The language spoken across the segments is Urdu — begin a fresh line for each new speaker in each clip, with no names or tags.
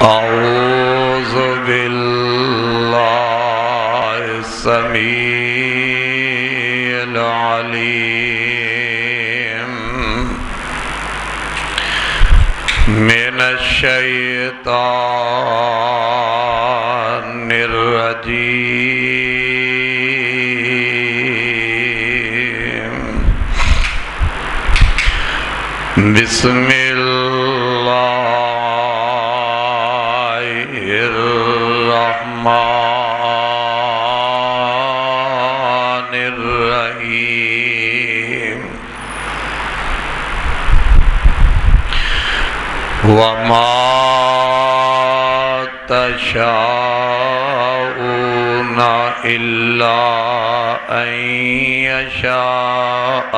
أعوذ بالله السميع العليم من الشيطان الرجيم بسم الرحمن الرحيم وما تشاءون إلا أن يشاء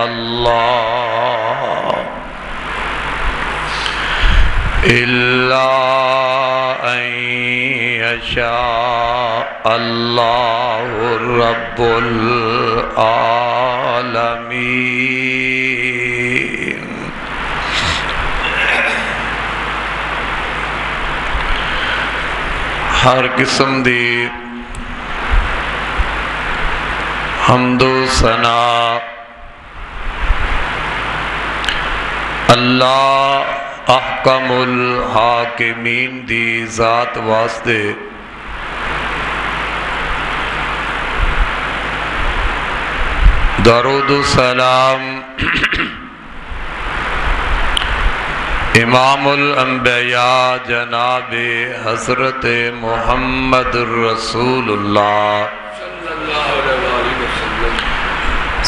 الله رب العالمين ہر قسم دی حمد و ثنا اللہ احکم الحاکمین دی ذات واسطے درود و سلام امام الانبیاء جناب حضرت محمد رسول اللہ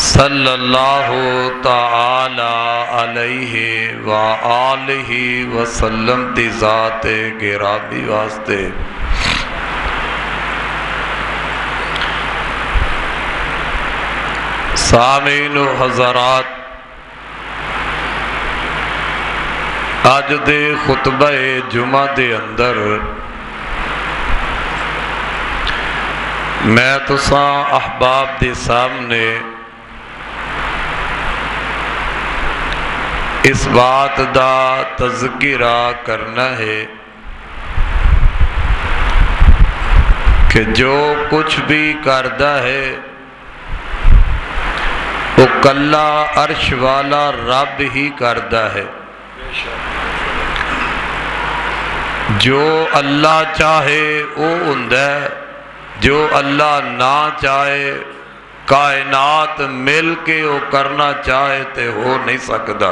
صلی اللہ تعالی علیہ وآلہ وسلم دی ذات گرامی واسطے سامعین و حضرات، آج دے خطبہ جمعہ دے اندر میں تساں احباب دے سامنے اس بات دا تذکرہ کرنا ہے کہ جو کچھ بھی کردہ ہے وہ کلا عرش والا رب ہی کردہ ہے۔ جو اللہ چاہے وہ ہوندا ہے، جو اللہ نہ چاہے کائنات مل کے وہ کرنا چاہے تے ہو نہیں سکتا۔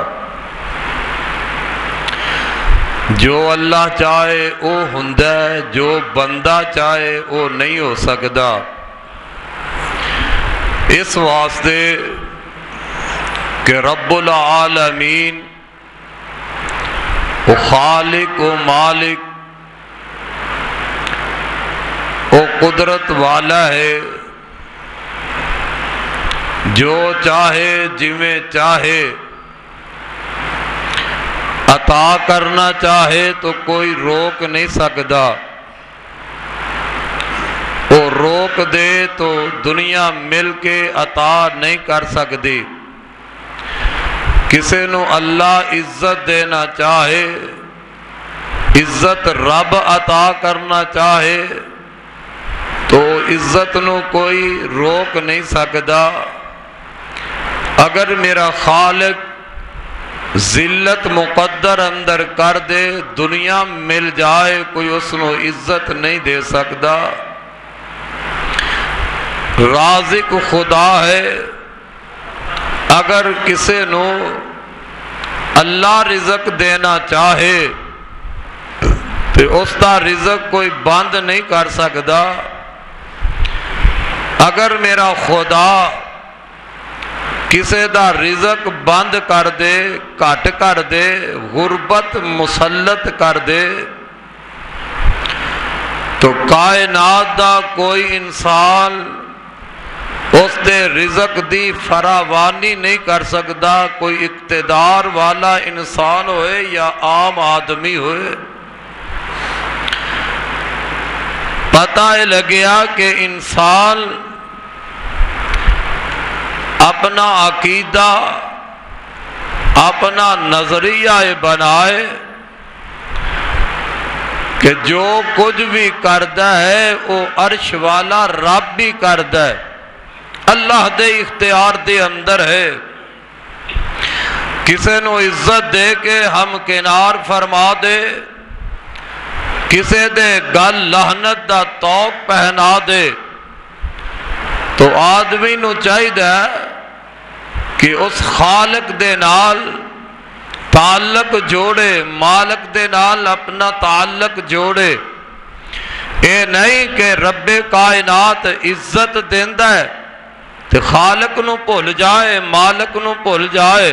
جو اللہ چاہے وہ ہوندا ہے، جو بندہ چاہے وہ نہیں ہو سکتا۔ اس واسطے کہ رب العالمین وہ خالق و مالک وہ قدرت والا ہے، جو چاہے جویں چاہے عطا کرنا چاہے تو کوئی روک نہیں سکتا، وہ روک دے تو دنیا مل کے عطا نہیں کر سکتی۔ کسے نو اللہ عزت دینا چاہے، عزت رب عطا کرنا چاہے تو عزت نو کوئی روک نہیں سکتا۔ اگر میرا خالق ذلت مقدر اندر کر دے، دنیا مل جائے، کوئی اس نو عزت نہیں دے سکتا۔ رازق خدا ہے، اگر کسے نو اللہ رزق دینا چاہے تو اس دا رزق کوئی بند نہیں کر سکتا۔ اگر میرا خدا کسے دا رزق بند کر دے، کٹ کر دے، غربت مسلط کر دے تو کائنات دا کوئی انسان اس دے رزق دی فراوانی نہیں کر سکتا، کوئی اقتدار والا انسان ہوئے یا عام آدمی ہوئے۔ پتہ لگیا کہ انسان اپنا عقیدہ اپنا نظریہ بنائے کہ جو کچھ بھی کردا ہے وہ عرش والا رب بھی کردا ہے، اللہ دے اختیار دے اندر ہے۔ کسے نو عزت دے کے ہم کنار فرما دے، کسے دے گل لعنت دا توق پہنا دے، تو آدمی نو چاہیے کہ اس خالق دے نال تعلق جوڑے، مالک دے نال اپنا تعلق جوڑے۔ اے نہیں کہ رب کائنات عزت دیندا ہے تے خالق نو بھول جائے، مالک نو بھول جائے۔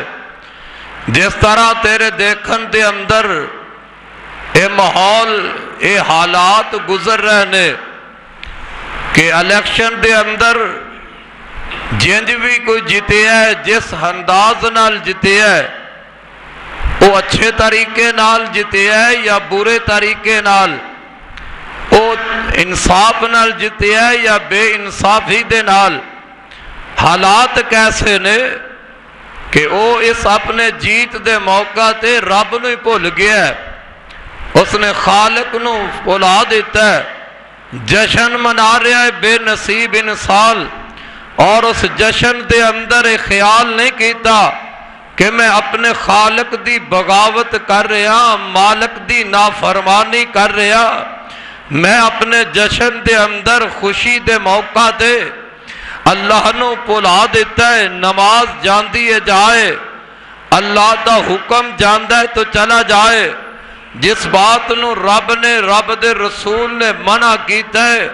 جس طرح تیرے دیکھن دے اندر اے ماحول، اے حالات گزر رہے نے کہ الیکشن دے اندر جنج بھی کوئی جیتے ہے، جس انداز نال جیتے ہے، وہ اچھے طریقے نال جیتے ہے یا برے طریقے نال، وہ انصاف نال جیتے ہے یا بے انصافی دے نال، حالات کیسے نے کہ وہ اس اپنے جیت دے موقع تے رب نو ہی بھول گیا ہے، اس نے خالق نو بھلا دیتا ہے۔ جشن منا رہا ہے بے نصیب انسان، اور اس جشن دے اندر ایک خیال نہیں کیتا کہ میں اپنے خالق دی بغاوت کر رہا، مالک دی نافرمانی کر رہا۔ میں اپنے جشن دے اندر خوشی دے موقع دے اللہ نو بھلا دیتا ہے۔ نماز جاندی ہے جائے، اللہ دا حکم جاندہ ہے تو چلا جائے۔ جس بات نو رب نے، رب دے رسول نے منع کیتا ہے،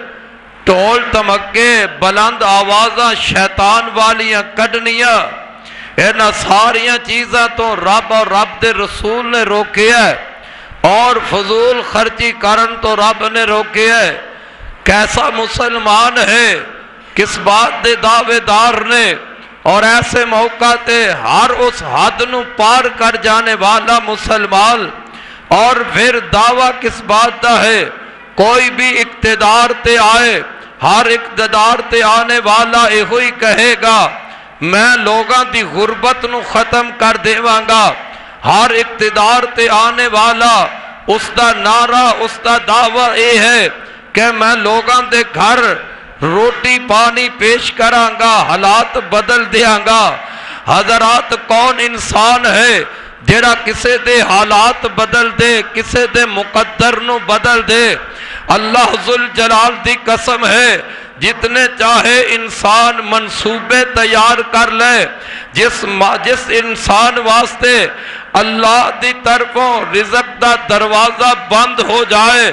ٹول تمکے بلند آوازاں شیطان والیاں کڈنیاں، اینا ساریاں چیزاں تو رب اور رب دے رسول نے روکے ہے، اور فضول خرچی کرن تو رب نے روکے ہے۔ کیسا مسلمان ہے، کس بات دے دعوے دار نے، اور ایسے موقع تے ہر اس حد نو پار کر جانے والا مسلمان، اور پھر دعویٰ کس بات دا ہے؟ کوئی بھی اقتدار تے آئے، ہر اقتدار تے آنے والا ایہو ہی کہے گا میں لوگاں دی غربت نو ختم کر دیواں گا۔ ہر اقتدار تے آنے والا اس دا نعرہ، اس دا دعویٰ اے ہے کہ میں لوگاں دے گھر روٹی پانی پیش کراں گا، حالات بدل دیاں گا۔ حضرات، کون انسان ہے جیڑا کسے دے حالات بدل دے، کسے دے مقدر نو بدل دے؟ اللہ ذوالجلال دی قسم ہے، جتنے چاہے انسان منصوبے تیار کر لے، جس انسان واسطے اللہ دی طرفوں رزق دا دروازہ بند ہو جائے،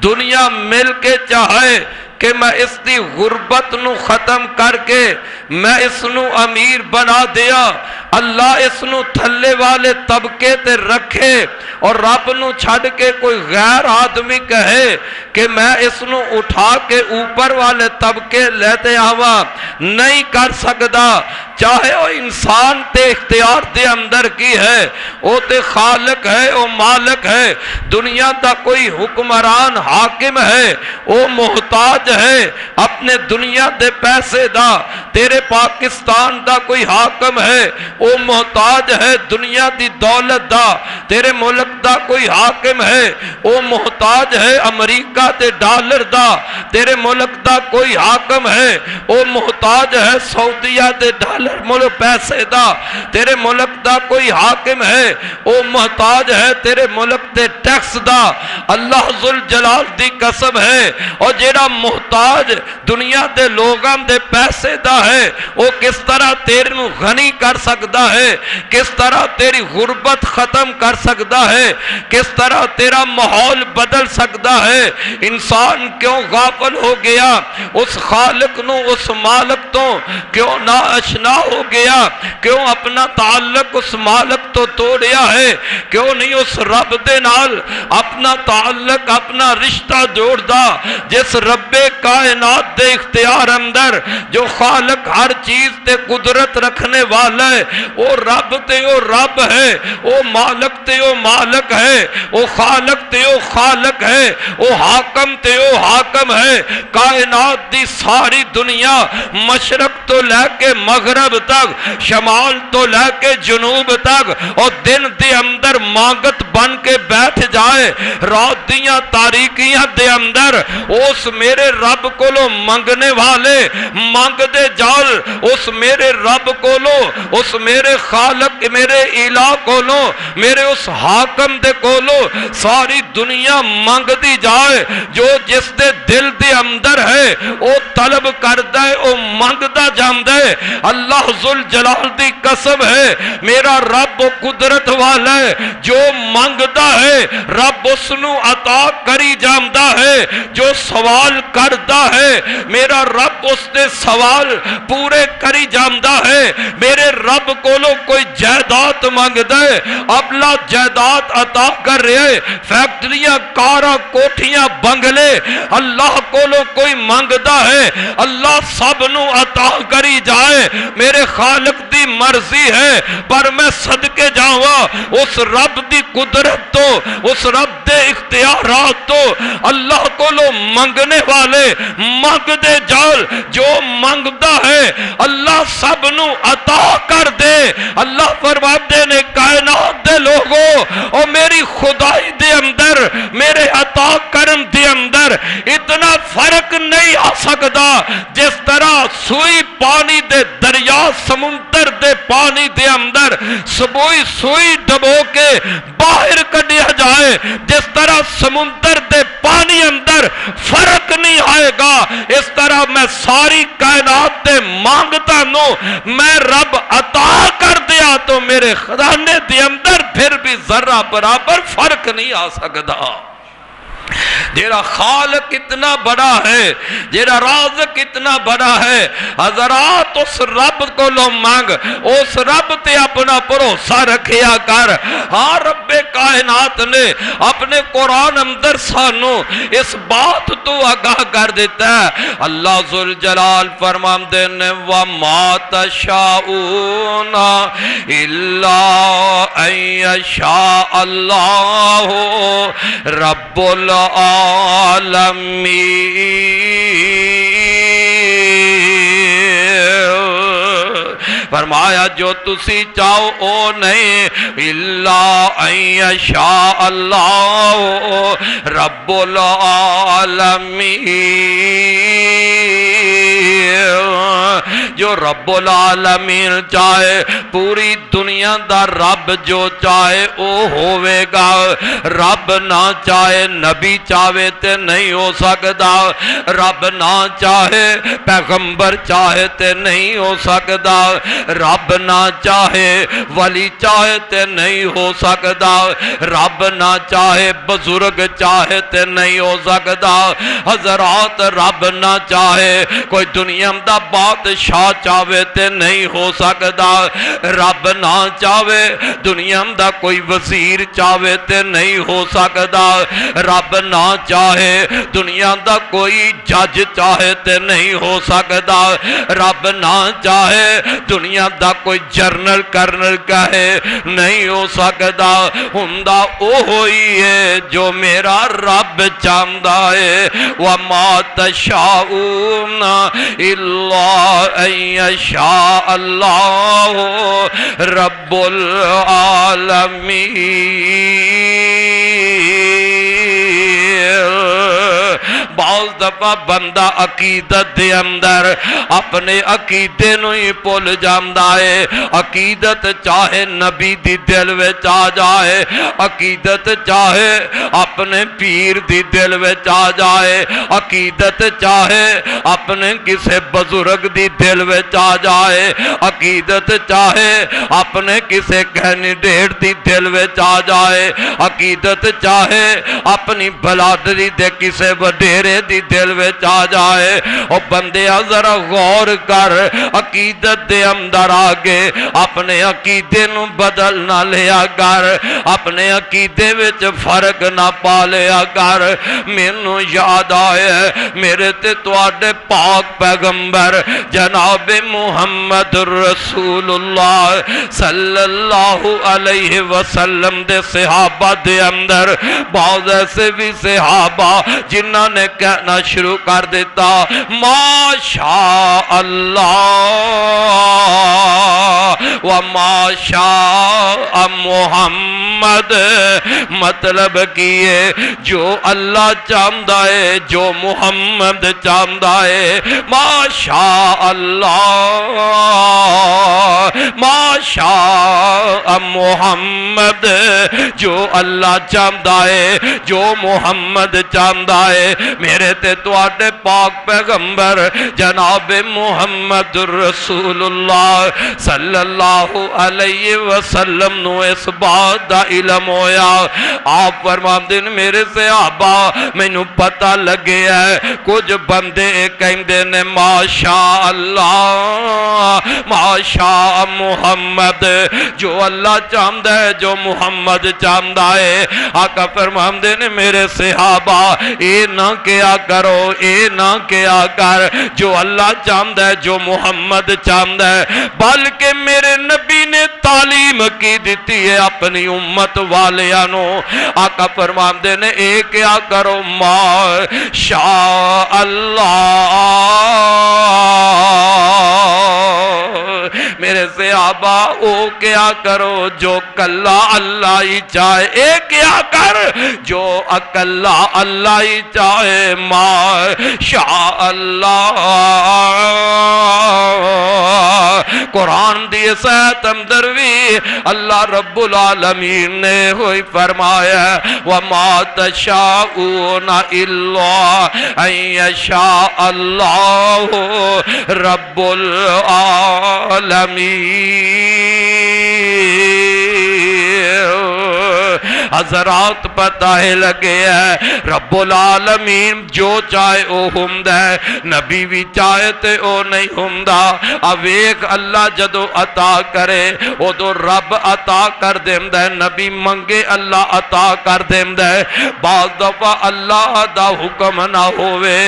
دنیا مل کے چاہے کہ میں اس دی غربت نو ختم کر کے میں اس نو امیر بنا دیا، اللہ اس نو تھلے والے طبقے تے رکھے، اور رب نو چھڑ کے کوئی غیر آدمی کہے کہ میں اس نو اٹھا کے اوپر والے طبقے لیتے آوا، نہیں کر سکتا۔ چاہے وہ انسان تے اختیار دے اندر کی ہے، وہ تے خالق ہے، وہ مالک ہے۔ دنیا دا کوئی حکمران حاکم ہے، وہ محتاج ہے اپنے دنیا دے پیسے دا۔ تیرے پاکستان دا کوئی حاکم ہے، وہ محتاج ہے دنیا دی دولت دا۔ تیرے ملک دا کوئی حاکم ہے، وہ محتاج ہے امریکہ دے ڈالر دا۔ تیرے ملک دا کوئی حاکم ہے، وہ محتاج ہے سعودیہ دے ڈالر ملک پیسے دا۔ تیرے ملک دا کوئی حاکم ہے، وہ محتاج ہے تیرے ملک دے ٹیکس دا۔ اللہ ذوالجلال دی قسم ہے، اور جیڑا محتاج دنیا دے لوگاں دے پیسے دا ہے، وہ کس طرح تیرے نو غنی کر سکتا ہے، کس طرح تیری غربت ختم کر سکتا ہے، کس طرح تیرا ماحول بدل سکتا ہے۔ انسان کیوں غافل ہو گیا اس خالق نو، اس مالک تو کیوں نا اشنا ہو گیا؟ کیوں اپنا تعلق اس مالک تو توڑیا ہے؟ کیوں نہیں اس رب دے نال اپنا تعلق، اپنا رشتہ جوڑ دا، جس رب کائنات دے اختیار اندر، جو خالق ہر چیز تے قدرت رکھنے والا ہے، وہ رب تے وہ رب ہے، وہ مالک تے وہ مالک ہے، وہ خالق تے وہ خالق ہے، وہ حاکم تے وہ حاکم ہے۔ کائنات دی ساری دنیا مشرق تو لے کے مغرب مغرب تک، شمال تو لے کے جنوب تک، اور دن دے اندر مانگت بن کے بیٹھ جائے، رات دیاں تاریکیاں دے اندر اس میرے رب کو لو منگنے والے منگ دے جال، اس میرے رب کو لو، اس میرے خالق میرے الہ کو لو، میرے اس حاکم دے کو لو ساری دنیا منگ دی جائے۔ جو جس دے دل دے اندر ہے او طلب کردا ہے، او منگدا جاندا ہے۔ اللہ ذوالجلال دی قسم ہے، میرا رب قدرت والا ہے، جو منگدا ہے رب اس نو عطا کری جاندا ہے، جو سوال کردا ہے میرا رب اس دے سوال پورے کری جاندا ہے۔ میرے رب کولو کوئی جائیداد منگدا ہے، ابلا جائیداد عطا کر رہے، فیکٹریاں کاراں کوٹھیاں بنگلے اللہ کولو کوئی منگدا ہے، اللہ سب نو عطا کری جائے۔ میرے خالق دی مرضی ہے، پر میں صدقے جاواں اس رب دی قدرت تو، اس رب دے اختیارات تو، اللہ کولو منگنے والے منگ دے جال، جو منگدا ہے اللہ سب نو عطا کر دے۔ اللہ فرماتے نے کائنات دے لوگوں اور میری خدائی دے اندر، میرے عطا کرم دے اندر اتنا فرق نہیں آ سکتا جس طرح سوئی پانی دے دریا سمندر دے پانی دے اندر سوئی ڈبو کے باہر کڈیا جائے، جس طرح سمندر دے پانی اندر فرق نہیں آئے گا، اس طرح میں ساری کائنات دے مانگتا نو میں رب عطا کر دیا تو میرے خزانے دے اندر پھر بھی ذرہ برابر فرق نہیں آ سکتا۔ جیرا خالق اتنا بڑا ہے، جیرا رازق اتنا بڑا ہے، حضرات اس رب کو لو مانگ، اس رب تے اپنا بھروسہ رکھیا کر۔ ہاں رب کائنات نے اپنے قرآن اندر سانو اس بات تو آگاہ کر دیتا ہے۔ اللہ ذوالجلال فرماندے نے وَمَا تَشَاءُونَ إِلَّا أَن يَشَاءَ اللَّهُ رَبُّ العالمین۔ فرمایا جو تسی چاہو او نہیں، الا ان یشاء اللہ رب العالمین، جو رب العالمین چاہے پوری دنیا دا رب جو چاہے او ہوئے گا۔ رب نہ چاہے نبی چاہے تے نہیں ہو سکتا، رب نہ چاہے پیغمبر چاہے تے نہیں ہو سکتا، رب نہ چاہے ولی چاہے تے نہیں ہو سکتا، رب نہ چاہے بزرگ چاہے تے نہیں ہو سکتا۔ حضرات رب نہ چاہے کوئی دنیا دا بادشاہ چاہے تے نہیں ہو سکتا، رب نہ چاہے دنیا دا کوئی وزیر چاہے تے نہیں ہو سکتا، رب نہ چاہے دنیا دا کوئی جج چاہے تے نہیں ہو سکتا، رب نہ چاہے دنیا دا کوئی جرنل کرنل کہے نہیں ہو سکتا۔ ہندہ او ہوئی ہے جو میرا رب چاہتا ہے۔ وَمَا تَشَاءُونَ إِلَّا أَن يَشَاءَ اللَّهُ رَبُّ العالمین۔ بعض دفعہ بندہ عقیدت دے اندر اپنے عقیدے نو ہی بھول جاندا ہے۔ عقیدت چاہے نبی دی دل وچ آ جائے، عقیدت چاہے اپنے پیر دی دل وچ آ جائے، عقیدت چاہے اپنے کسے بزرگ دی دل وچ آ جائے، عقیدت چاہے اپنے کسے کینڈیڈیٹ دی دل وچ آ جائے، عقیدت چاہے اپنی بلادری دے کسے وڈیرے دی دل وچ آ جائے۔ او بندے ذرا غور کر، عقیدت دے اندر آگے اپنے عقیدے نو بدل نہ لیا کر، اپنے عقیدے وچ فرق نہ پا لیا کر۔ مینوں یاد آئے میرے تے تواڈے پاک پیغمبر جناب محمد رسول اللہ صلی اللہ علیہ وسلم دے صحابہ دے اندر بعض ایسے بھی صحابہ جنہاں نے کہنا شروع کر دیتا ما شاء اللہ و ما شاء محمد، مطلب کیے جو اللہ چاہتا ہے، جو محمد چاہتا ہے، ما شاء اللہ ما شاء محمد، جو اللہ چاہتا ہے، جو محمد چاہتا ہے۔ میرے تے تواڈے پاک پیغمبر جناب محمد رسول اللہ صلی اللہ علیہ وسلم نو اس بات دا علم ہویا۔ آپ فرماندے نے میرے صحابہ مینوں پتہ لگے ہے کچھ بندے کہندے نے ماشاء اللہ ماشاء محمد، جو اللہ چاہتا ہے، جو محمد چاہتا ہے۔ آقا فرماندے نے میرے صحابہ اے نہ کیا کرو، اے نہ کیا کر جو اللہ چاہتا ہے، جو محمد چاہتا ہے، بلکہ میرے نبی نے تعلیم کی دیتی ہے اپنی امت والیانو۔ آقا فرماندے نے اے کیا کرو ما شاء اللہ، میرے صحابہ او کیا کرو جو کلا اللہ ہی چاہے، اے کیا کر جو اکلا اللہ ہی چاہے، ما شاء اللہ۔ قرآن دی سیت اندر بھی اللہ رب العالمین نے ہوئی فرمایا وَمَا تَشَاءُونَ إِلَّا أَن يَشَاءَ اللَّهُ رَبُّ العالمین۔ حضرات پتہ ہے لگے ہے رب العالمین جو چاہے او ہمدہ ہے، نبی بھی چاہے تے او نہیں ہمدہ۔ اب ایک اللہ جدو عطا کرے او تو رب عطا کر دیمدہ ہے، نبی منگے اللہ عطا کر دیمدہ ہے۔ بعض دفعہ اللہ دا حکم نہ ہوئے،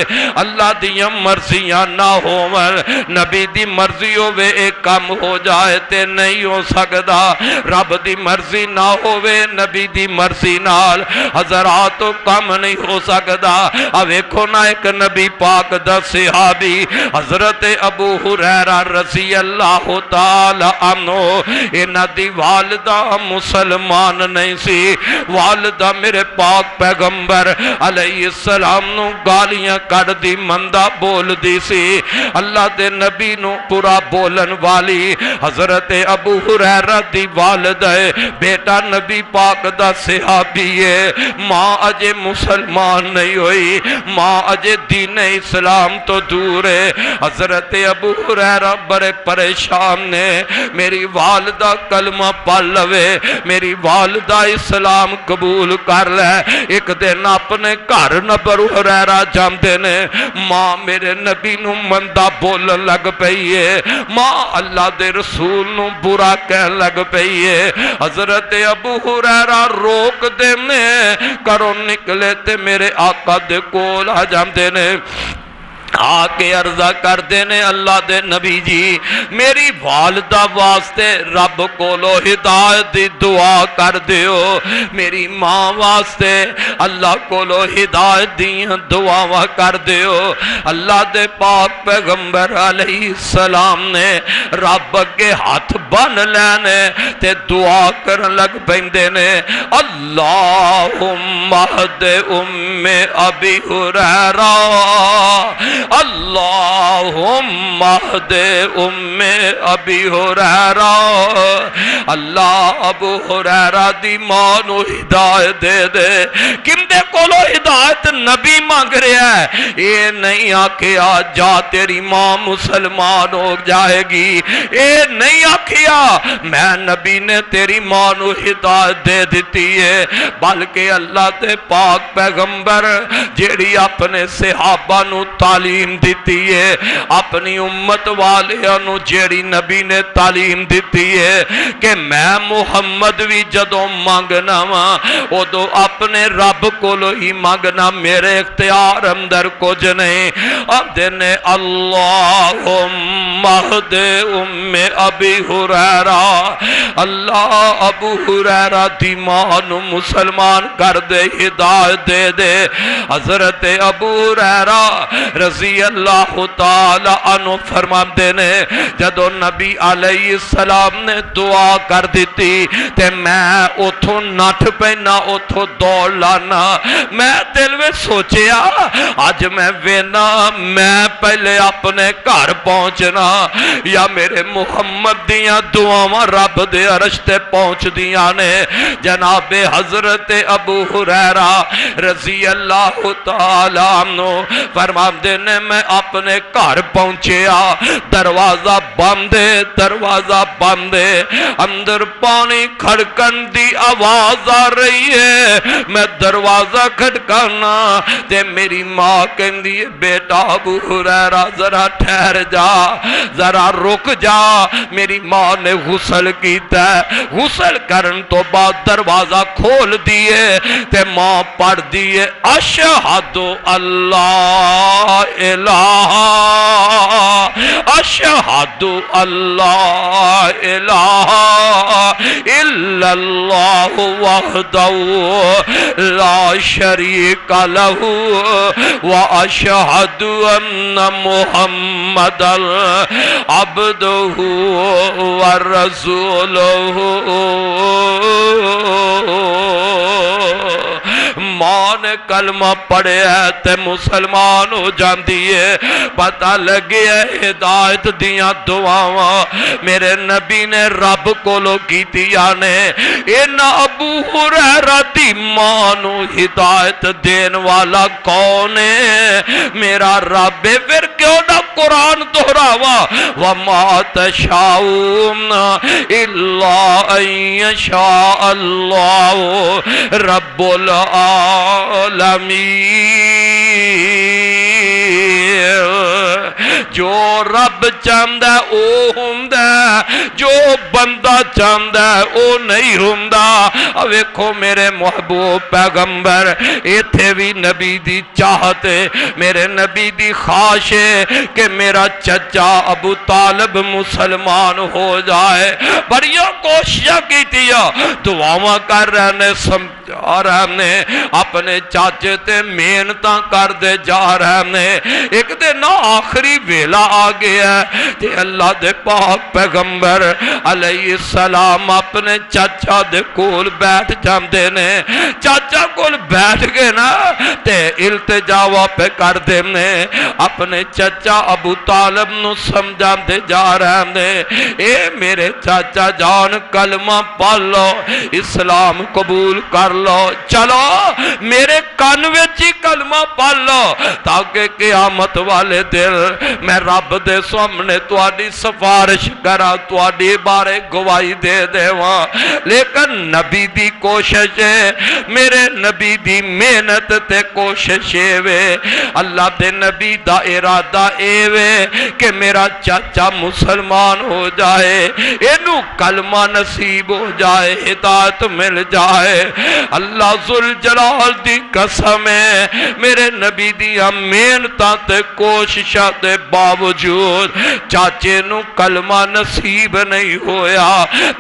اللہ دی مرضیاں نہ ہوئے، نبی دی مرضی ہوئے ایک کام ہو جائے تے نہیں ہو سکدا، رب دی مرضی نہ ہوئے نبی دی مرضی نال حضرات کم نہیں ہو سکدا۔ اب ایکھو نا ایک نبی پاک دا صحابی حضرت ابو ہریرہ رضی اللہ تعالی عنہ، انہاں دی والدہ مسلمان نہیں سی، والدہ میرے پاک پیغمبر علیہ السلام نو گالیاں کر دی، مندہ بول دی سی، اللہ دے نبی نو پورا بولن والی حضرت ابو ہریرہ دی والدہ بیٹا نبی پاک دا صحابی ہے، ماں اجے مسلمان نہیں ہوئی، ماں اجے دین اسلام تو دور ہے۔ حضرت ابو ہریرہ بڑے پریشان نے، میری والدہ کلمہ پڑھ لوے، میری والدہ اسلام قبول کر لے۔ ایک دن اپنے گھر ابو ہریرہ جاندے نے، ماں میرے نبی نو مندہ بولن لگ پئی ہے، ماں اللہ دے رسول نو برا کہن لگ پئی ہے۔ حضرت ابو ہریرہ روک دینے کرو نکلے تے میرے آقا دے کول آ جاندے نے، آکے عرضہ کر دینے اللہ دے نبی جی میری والدہ واسطے رب کولو ہدایت دی دعا کر دیو، میری ماں واسطے اللہ کولو ہدایت دی دعا کر دیو۔ اللہ دے پاک پیغمبر علیہ السلام نے رب کے ہاتھ بن لینے تے دعا کرن لگ پیندے نے، اللہم اہد ام ابی ہریرہ، اللہم اہد ام ابی ہریرہ، اللہ ابو ہریرہ دی ماں نو ہدایت دے دے۔ کمدے کولو ہدایت نبی مانگ رہا ہے، اے نہیں آکھیا جا تیری ماں مسلمان ہو جائے گی، اے نہیں آکھیا میں نبی نے تیری ماں نو ہدایت دے دیتی ہے، بلکہ اللہ تے پاک پیغمبر جیڑی اپنے صحابہ نو تعلیم دیتی ہے، اپنی امت والیاں جیڑی نبی نے تعلیم دیتی ہے کہ میں محمد بھی جدوں مانگنا وا ادو اپنے رب کولو ہی مانگنا، میرے اختیار اندر اندر کچھ نہیں. اب دینے اللہم اہد ام ابی ہریرہ، اللہ ابو ہریرہ دی ماں نو مسلمان کر دے، ہدایت دے دے. حضرت ابو ہریرہ رضی اللہ تعالی عنہ فرماندے نے جدو نبی علیہ السلام نے دعا کر دیتی تے میں اتھو نٹھ پینا، اتھو دوڑ لانا. میں دل میں سوچیا آج میں وینا میں پہلے اپنے گھر پہنچنا یا میرے محمد دیاں دعاواں رب دے عرش تے پہنچ دیاں نے. جناب حضرت ابو ہریرہ رضی اللہ تعالی عنہ فرماندے نے میں اپنے گھر پہنچیا، دروازہ بندے، دروازہ بندے، اندر پانی کھڑکن دی آواز آ رہی ہے. میں دروازہ کھڑکانا تے میری ماں کہندی ہے بیٹا ابو ہریرہ ذرا ٹھہر جا، ذرا رک جا. میری ماں نے غسل کیتا ہے، غسل کرن تو بعد دروازہ کھول دیے تے ماں پڑھ دیے اشہد اللہ الہ اشہد اللہ الہ الا اللہ وحدہ لا شریک لہ واشہد ان محمدا عبدہ ورسولہ. ماں نے کلمہ پڑھے تے مسلمان ہو جاندی ہے. پتہ لگے ہدایت دیاں دعاواں میرے نبی نے رب کو لو کیتیا نے. ان ابو ہریرہ دی ماں نو ہدایت دین والا کون ہے؟ میرا رب. پھر کیوں نہ قرآن دہراوا وما تشاؤون الا ان یشاء اللہ رب العالمین. جو رب چاہندہ او ہوندہ، جو بندہ چاہندہ او نہیں ہوندہ. ویکھو میرے محبوب پیغمبر ایتھے بھی نبی دی چاہتے، میرے نبی دی خواہش ہے کہ میرا چچا ابو طالب مسلمان ہو جائے. بڑیوں کوششاں کی تیا، دعاواں کر رہنے سمجھا رہنے، اپنے چاچے تے محنتاں کر دے جا رہنے. ایک دن آخری ویلا آ گیا تے اللہ دے پاک پیغمبر علیہ السلام اپنے چاچا دے کول بیٹھ جاندے نے. چاچا کول بیٹھ گئے نا تے التجاوا پہ کر دے نے. اپنے چاچا ابو طالب نو سمجھا دے جا رہے نے اے میرے چاچا جان کلمہ پڑھ لو، اسلام قبول کر لو، چلو میرے کان وچ کلمہ پڑھ لو تاکہ قیامت والے دن میں رب دے سامنے تواڈی سفارش کراں، تواڈی بارے گواہی دے دیواں. لیکن نبی دی کوشش ہے، میرے نبی دی محنت تے کوشش ہے، اللہ دے نبی دا ارادہ اے وے کہ میرا چاچا مسلمان ہو جائے، اینو کلمہ نصیب ہو جائے، ہدایت مل جائے. اللہ ذوالجلال دی قسم ہے میرے نبی دیا محنتاں تے کوششاں دے باوجود چاچے نو کلمہ نصیب نہیں ہویا،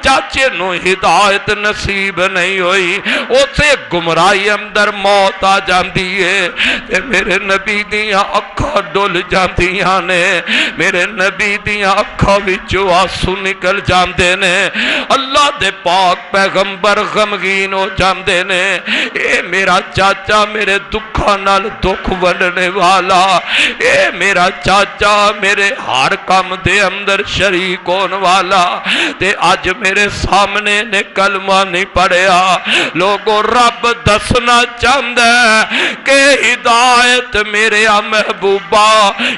چاچے نو ہدایت نصیب نہیں ہوئی. اسے گمراہی اندر موت آ جاندی ہے تے میرے نبی دیا اکھاں ڈول جاندیاں نے، میرے نبی دیا اکھاں وچوں آنسو نکل جاندے نے. اللہ دے پاک پیغمبر غمگین ہو جاندے نے. اے میرا چاچا میرے دکھاں نال دکھ ونڈنے والا، اے میرا چاچا میرے ہر کام دے اندر شریک ہون والا تے آج میرے سامنے نے کلمہ نہیں پڑھیا. لوگوں رب دسنا چاہتا ہے کہ ہدایت میرے محبوبہ،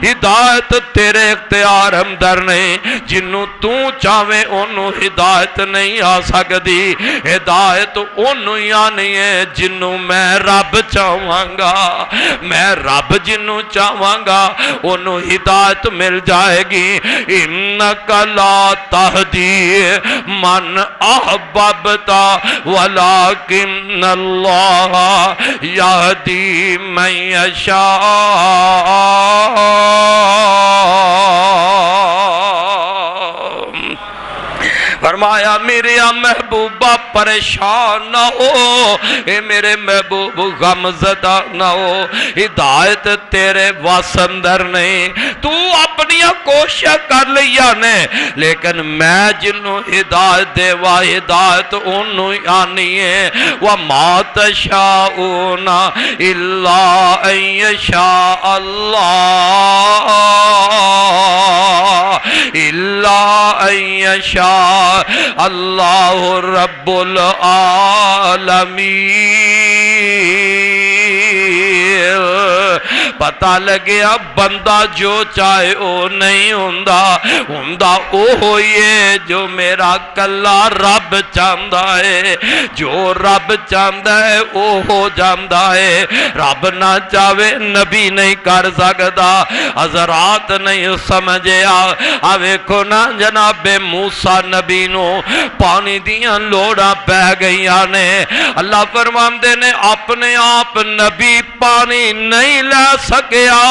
ہدایت تیرے اختیار اندر نہیں، جنوں تو چاہویں انہوں ہدایت نہیں آ سکتی. ہدایت انہوں ہی آنی ہے جنوں میں رب چاہواں گا، میں رب جنوں چاہواں گا انہوں ہدایت مل جائے گی. انکا لا تہدی من احببتا ولکن اللہ یہدی من یشاء فرمایا میرے محبوبہ پریشان نہ ہو، اے میرے محبوب غم زدہ نہ ہو، ہدایت تیرے واسندر نہیں، تو اپنی کوشش کر لیا نے، لیکن میں جنہوں ہدایت دے وا ہدایت انہوں آنی ہے، وَمَا تَشَاءُونَ إِلَّا أَن يَشَاءَ اللَّهُ إِلَّا أَن يَشَاءَ اللہ رب العالمین۔ پتہ لگیا بندہ جو چاہے او نہیں ہوندا او ہوئیے جو میرا کلا رب چاہندہ ہے، جو رب چاہندہ ہے او ہو جاندہ ہے، رب نہ چاہے نبی نہیں کر سکتا۔ حضرات نہیں سمجھیا آویکھو نا جناب موسیٰ نبی نو پانی دیاں لوڑا پہ گئیاں نے، اللہ فرماندے نے اپنے آپ نبی پانی نہیں لے سکیا،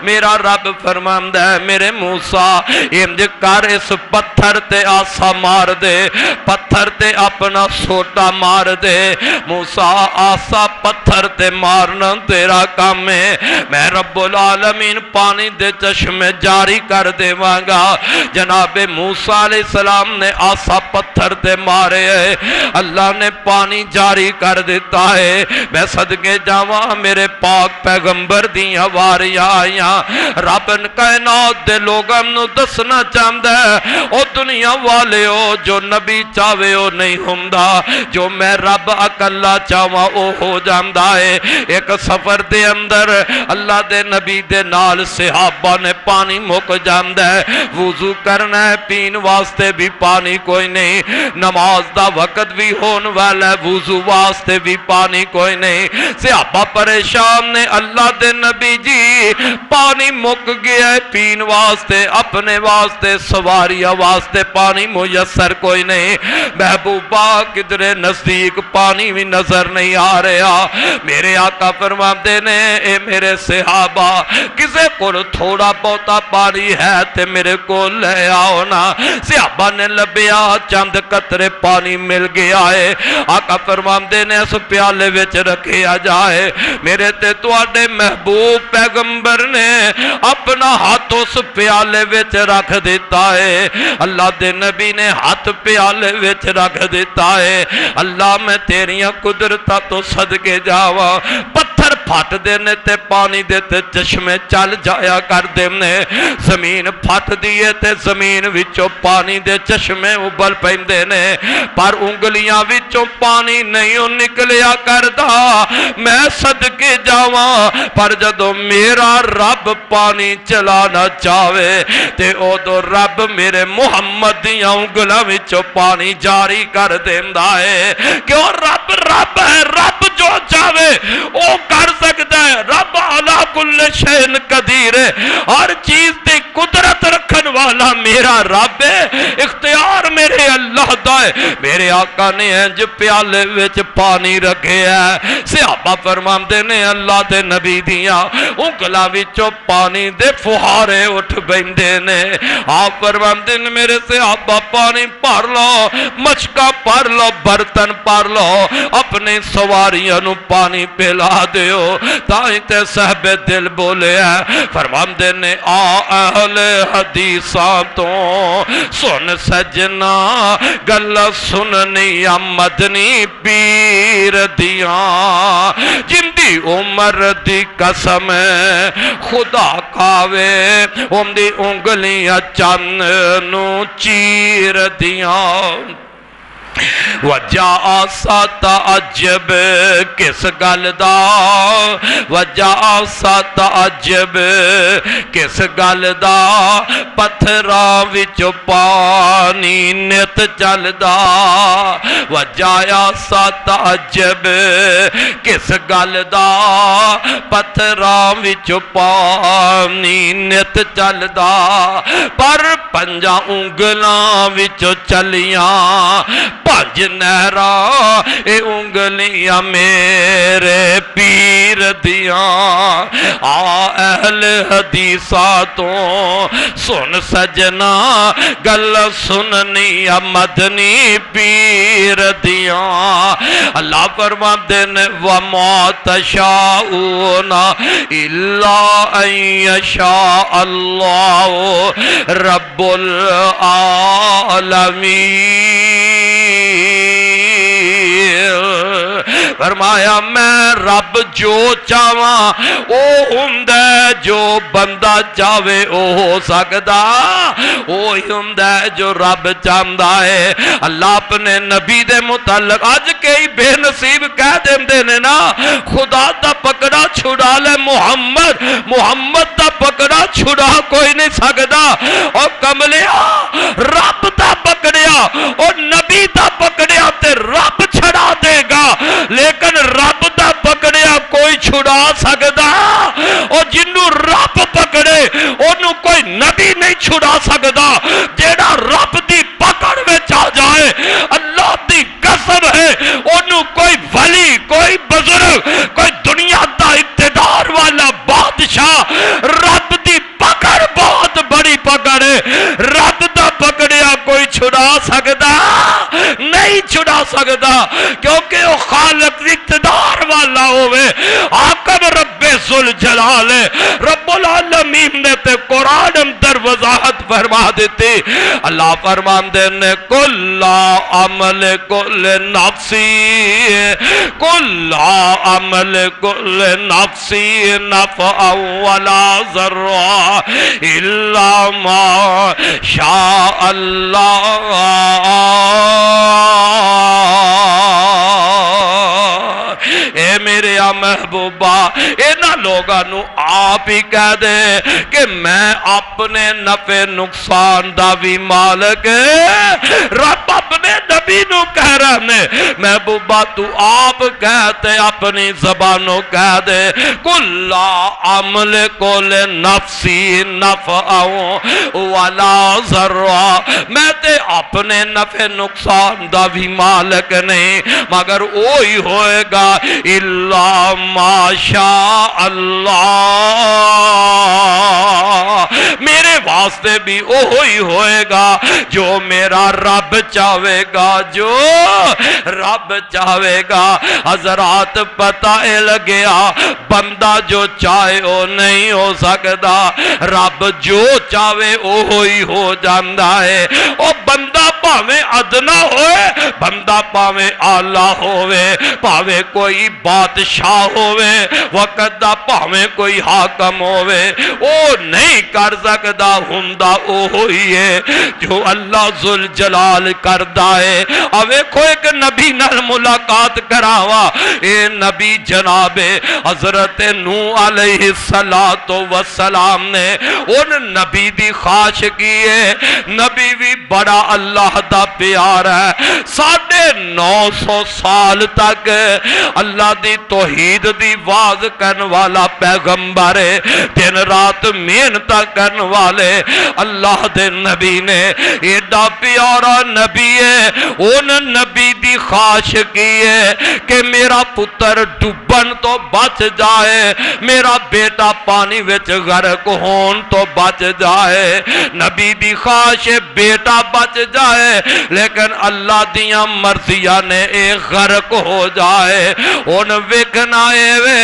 میرا رب فرماندہ ہے میرے موسیٰ امج کر اس پتھر تے آسا مار دے، پتھر تے اپنا سوٹا مار دے، موسیٰ آسا پتھر تے مارنا تیرا کام ہے، میں رب العالمین پانی دے چشمے جاری کر دے وانگا۔ جناب موسیٰ علیہ السلام نے آسا پتھر تے مارے ہے، اللہ نے پانی جاری کر دیتا ہے۔ میں صدقے جاواں میرے پاک پیغمبر دیاں واریاں آیاں، رب کائنات دے لوگاں نو دسنا چاہندہ ہے او دنیا والے ہو جو نبی چاہوے ہو نہیں ہوندا، جو میں رب اکلا چاہواں او ہو جاندہ ہے۔ ایک سفر دے اندر اللہ دے نبی دے نال صحابہ نے پانی مک جاندہ ہے، وضو کرنا ہے پین واسطے بھی پانی کوئی نہیں، نماز دا وقت بھی ہون والا ہے وضو واسطے بھی پانی کوئی نہیں، صحابہ پریشان نے اللہ دے نبی جی پانی مک گیا ہے پین واسطے، اپنے واسطے سواریہ واسطے پانی میسر کوئی نہیں، محبوبہ کدرے نزدیک پانی بھی نظر نہیں آ رہا۔ میرے آقا فرماتے نے اے میرے صحابہ کسے کو تھوڑا بہتا پانی ہے تے میرے کو لے آؤ نا، صحابہ نے لبیا چند قطرے پانی مل گیا ہے، آقا فرماتے نے اس پیالے وچ رکھے آ جائے، میرے تے تواڈے محبوب پیغمبر نے اپنا ہاتھ اس پیالے وچ رکھ دیتا ہے، اللہ دے نبی نے ہاتھ پیالے وچ رکھ دیتا ہے، اللہ میں تیریاں قدرتاں تو صدقے جاواں، پتھر پھٹ دینے تے پانی دیتے چشمے چل جایا کر دینے، زمین پھٹ دیئے تے زمین وچوں پانی دے چشمے ابل پیندے نے، پر انگلیاں وچوں پانی نہیں نکلیا کردا، میں صدقے جاواں، پر جدو میرا رب پانی چلانا چاہے تے او تو رب میرے محمد دیاں انگلاں وچوں پانی جاری کر دیندا ہے، کیوں رب رب ہے، رب جو چاہے او کر سکتا ہے، رب علا کل شین قدیر ہے، ہر چیز تے قدرت رکھن والا میرا رب ہے، اختیار میرے اللہ دا ہے۔ میرے آقا نے انج پیالے وچ پانی رکھے ہے، صحابہ فرماندے نے اللہ دے نبی دیاں انگلاں وچوں پانی دے فہارے اٹھ بیندے نے، آپ فرماندے نے میرے صحابہ پانی پار لو، مشکا پار لو، برتن پار لو، اپنے سواریاں نو پانی پلا دیو، تائیں تے صاحب دل بولے ہیں، فرماندے نے آ اہل حدیثاں تو سن سجنا گل سننی مدنی پیر دیاں، جن دی عمر دی قسم خدا کھاوے ان دی انگلیاں چند نو چیر دیاں۔ وجہ سا تعجب کس گل دا، وجہ سا تعجب کس گل دا، پتھراں وچ پانی نت چلدا، وجہ سا تعجب کس گل دا، پتھراں وچ پانی نت چلدا، پر پنجاں انگلاں وچ چلیاں پانچ نہرا اے انگلیاں میرے پیر دیاں آ اہل حدیثہ تو سن سجنا گل سننی مدنی پیر دیاں اللہ فرماتے نے وَمَا تَشَاءُونَ إِلَّا أَن يَشَاءَ اللَّهُ رَبُّ العالمین فرمایا میں رب جو چاہواں او ہندہ جو بندہ چاہوے او ہو سکدا او ہندہ جو رب چاہندہ ہے اللہ اپنے نبی دے متعلق آج کئی بے نصیب کہہ دیں نے نا خدا دا پکڑا چھڑا لے محمد دا پکڑا چھڑا کوئی نہیں سکدا اور کملیا رب دا پکڑیا اور نبی دا پکڑیا تے رب چھڑا دے گا لیکن رب دا پکڑیا کوئی چھڑا سکدا اور جنہوں رب پکڑے انہوں کوئی نبی نہیں چھڑا سکدا جیڑا رب دی پکڑ میں چاہ جائے اللہ دی قسم ہے انہوں کوئی ولی کوئی بزرگ کوئی دنیا دا اقتدار والا بادشاہ رب دی پکڑ بہت بڑی پکڑ ہے رب دا پکڑیا کوئی چھڑا سکدا نہیں چھڑا سکدا کیونکہ وہ خالق اقتدار والا ہوئے حاکم رب ذوالجلال رب العالمین نے تے قرآن اندر وضاحت فرما دیتی اللہ فرماندے نے کل عمل کل نفسی کل عمل کل نفسی نفع ولا ذرہ الا ما شاء اللہ اے میرے محبوبہ اینا لوگاں نو آپ ہی کہہ دے کہ میں اپنے نفع نقصان دا بھی مالک رب اپنے نبی نو کہہ رہنے محبوبہ تو آپ کہتے اپنی زبانوں کہہ دے کل عمل کل نفسی نفعوں ولا ذرہ میں تے اپنے نفع نقصان دا بھی مالک نہیں مگر وہی ہوئے گا الا ما شاء اللہ میرے واسطے بھی وہی ہوئے گا جو میرا رب چاہے گا جو رب چاہے گا حضرات پتہ لگیا بندہ جو چاہے وہ نہیں ہو سکتا رب جو چاہے وہی ہو جاندہ ہے وہ بندہ پاویں ادنا ہوئے بندہ پاویں آلہ ہوئے پاویں کوئی بادشاہ ہوئے وقت دا پاویں کوئی حاکم ہوئے وہ نہیں کر سکتا ہندہ وہ ہوئی ہے جو اللہ ذوالجلال کردہ ہے اوے کوئی ایک نبی نال ملاقات کراوا اے نبی جناب حضرت نوح علیہ السلام نے ان نبی دی خواہش کی ہے نبی بھی بڑا اللہ دا پیار ہے 950 سال تک اللہ دی توحید دی واز کرن والا پیغمبر ہے دن رات محنت کرن والے اللہ دے نبی نے ایڈا پیارا نبی ہے ان نبی دی خواہش کی ہے کہ میرا پتر ڈوبن تو بچ جائے میرا بیٹا پانی وچ غرق ہون تو بچ جائے نبی دی خواہش بیٹا بچ جائے لیکن اللہ دیاں مرضیاں نے ایک غرق ہو جائے ان ویکھنا وے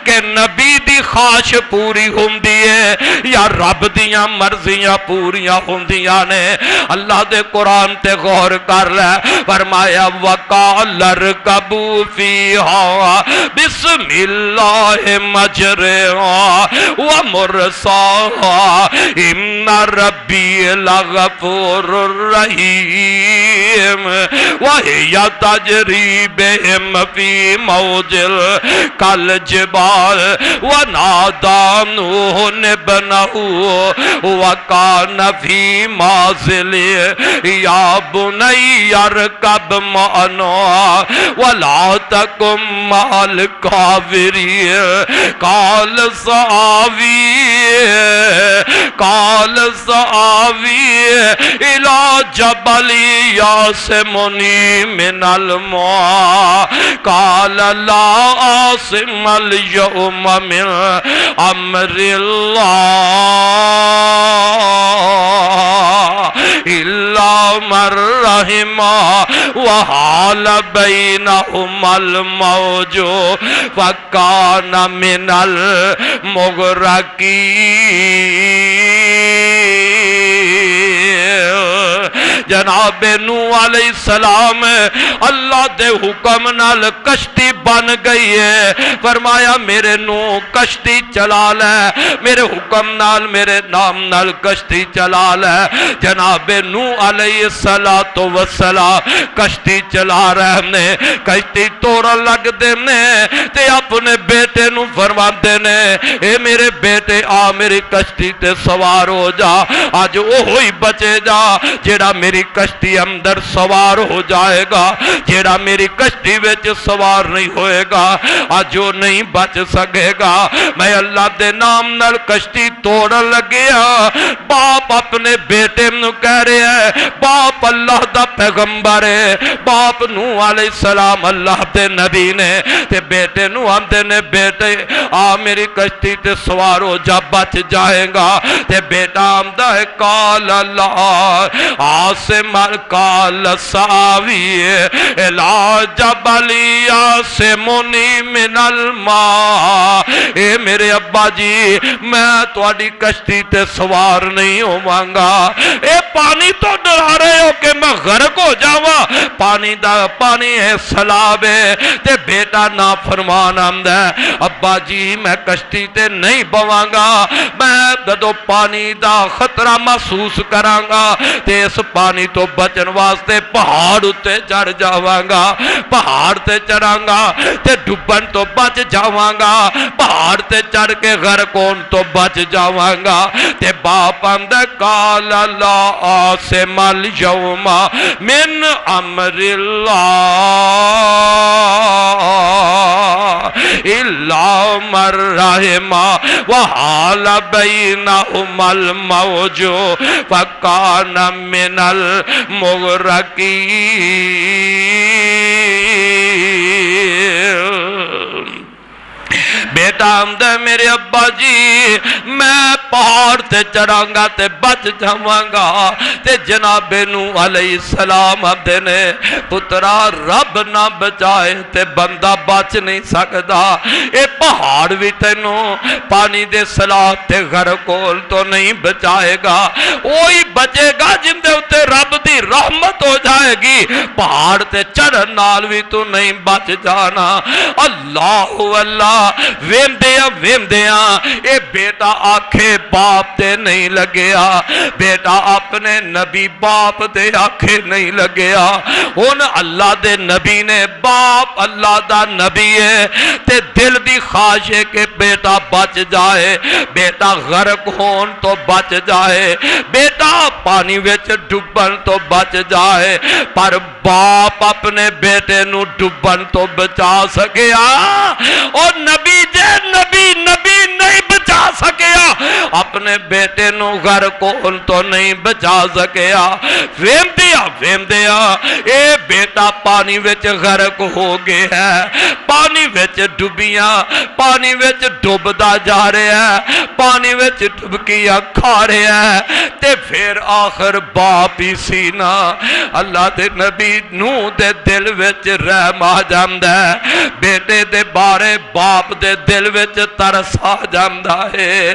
کہ نبی دی خواہش پوری ہوندی ہے یا رب دیاں مرضیاں پوریاں ہوندیاں نے اللہ دے قرآن تے غور کر لے فرمایا وَقَالَ ارْكَبُوا فِيهَا بِسْمِ اللَّهِ مَجْرَاهَا وَمُرْسَاهَا إِنَّ رَبِّي لَغَفُورٌ رَحِيمٌ وَهِيَ تَجْرِي بِهِمْ فِي مَوْجٍ كَالْجِبَالِ ونادى نوح ابنه وكان في منزل يا بني اركب معنا ولا تكن مع الكافرين قال سآوي إلى جبل يعصمني من الماء قال لا عاصم اليوم من أمر الله إلا من رحم وحال بينهما الموج فكان من المغرقين جناب نوح علیہ السلام اللہ دے حکم نال کشتی بن گئی ہے فرمایا میرے نوح کشتی چلا لے میرے حکم نال میرے نام نال کشتی چلا لے جناب نوح علیہ السلام کشتی چلا رہے نے کشتی توڑن لگ دے نے تے اپنے بیٹے نو فرما دے نے اے میرے بیٹے آ میری کشتی تے سوار ہو جا آج وہی بچے جا جیڑا میری کشتی اندر سوار ہو جائے گا جیڑا میری کشتی وچ سوار نہیں ہوئے گا آج وہ نہیں بچ سکے گا میں اللہ دے نام نال کشتی توڑن لگیا باپ اپنے بیٹے نو کہہ رہے ہیں باپ اللہ دا پیغمبر ہے باپ نوح علیہ السلام اللہ دے نبی نے تے بیٹے نو آندے نے بیٹے آ میری کشتی تے سوار ہو جا بچ جائے گا تے بیٹا آمدہ ہے قال اللہ عاصم قال ساوی الا جبل یعصمنی من الماء اے میرے ابا جی میں تواڈی کشتی تے سوار نہیں ہوواں اے پانی تو ڈرا رہے ہو کہ میں غرق ہو جاواں پانی ہے سیلاب ہے تے بیٹا نافرمان آمدا ہے ابا جی میں کشتی تے نہیں بواں گا میں جدوں پانی دا خطرہ محسوس کراں گا تے اس پانی تو بچن واسطے پہاڑ اتے چڑھ جاواں گا پہاڑ تے چڑھاں گا تے ڈوبن تو بچ جاواں گا پہاڑ تے چڑھ کے غرق ہون تو بچ جاواں گا تے باپ آندا قال لا عاصم اليوم من امر اللہ الا من رحم وحال بینہما الموج فکان من المغرقین بیٹا آمدہ میرے ابا جی میں پہاڑ تے چڑھاں گا تے بچ جاواں گا تے جناب نوح علیہ السلام آمدے نے پترا رب نہ بچائے تے بندہ بچ نہیں سکدا اے پہاڑ بھی تینوں پانی دے سیلاب تے غرقول تو نہیں بچائے گا وہی بچے گا جن دے اتے رب دی رحمت ہو جائے گی پہاڑ تے چڑھن نال بھی تو نہیں بچ جانا اللہ اللہ ویندیاں اے بیٹا آنکھیں باپ دے نہیں لگیا بیٹا اپنے نبی باپ دے آنکھیں نہیں لگیا ان اللہ دے نبی نے باپ اللہ دا نبی ہے تے دل دی خواہش ہے کہ بیٹا بچ جائے بیٹا غرق ہون تو بچ جائے بیٹا پانی وچ ڈوبن تو بچ جائے پر باپ اپنے بیٹے نو ڈوبن تو بچا سکیا اور نبی نہیں بچا سکیا اپنے بیٹے نو غرق ہون تو نہیں بچا سکیا ویندیا اے بیٹا پانی وچ غرق ہو گیا ہے پانی وچ ڈوبیاں پانی وچ ڈوبدا جا رہا ہے پانی وچ ڈبکیاں کھا رہا ہے تے پھر آخر باپ ہی سی نا اللہ دے نبی نوح دے دل وچ رحم آ جاندا ہے بیٹے دے بارے باپ دے دل وچ ترس آ جاندا ہے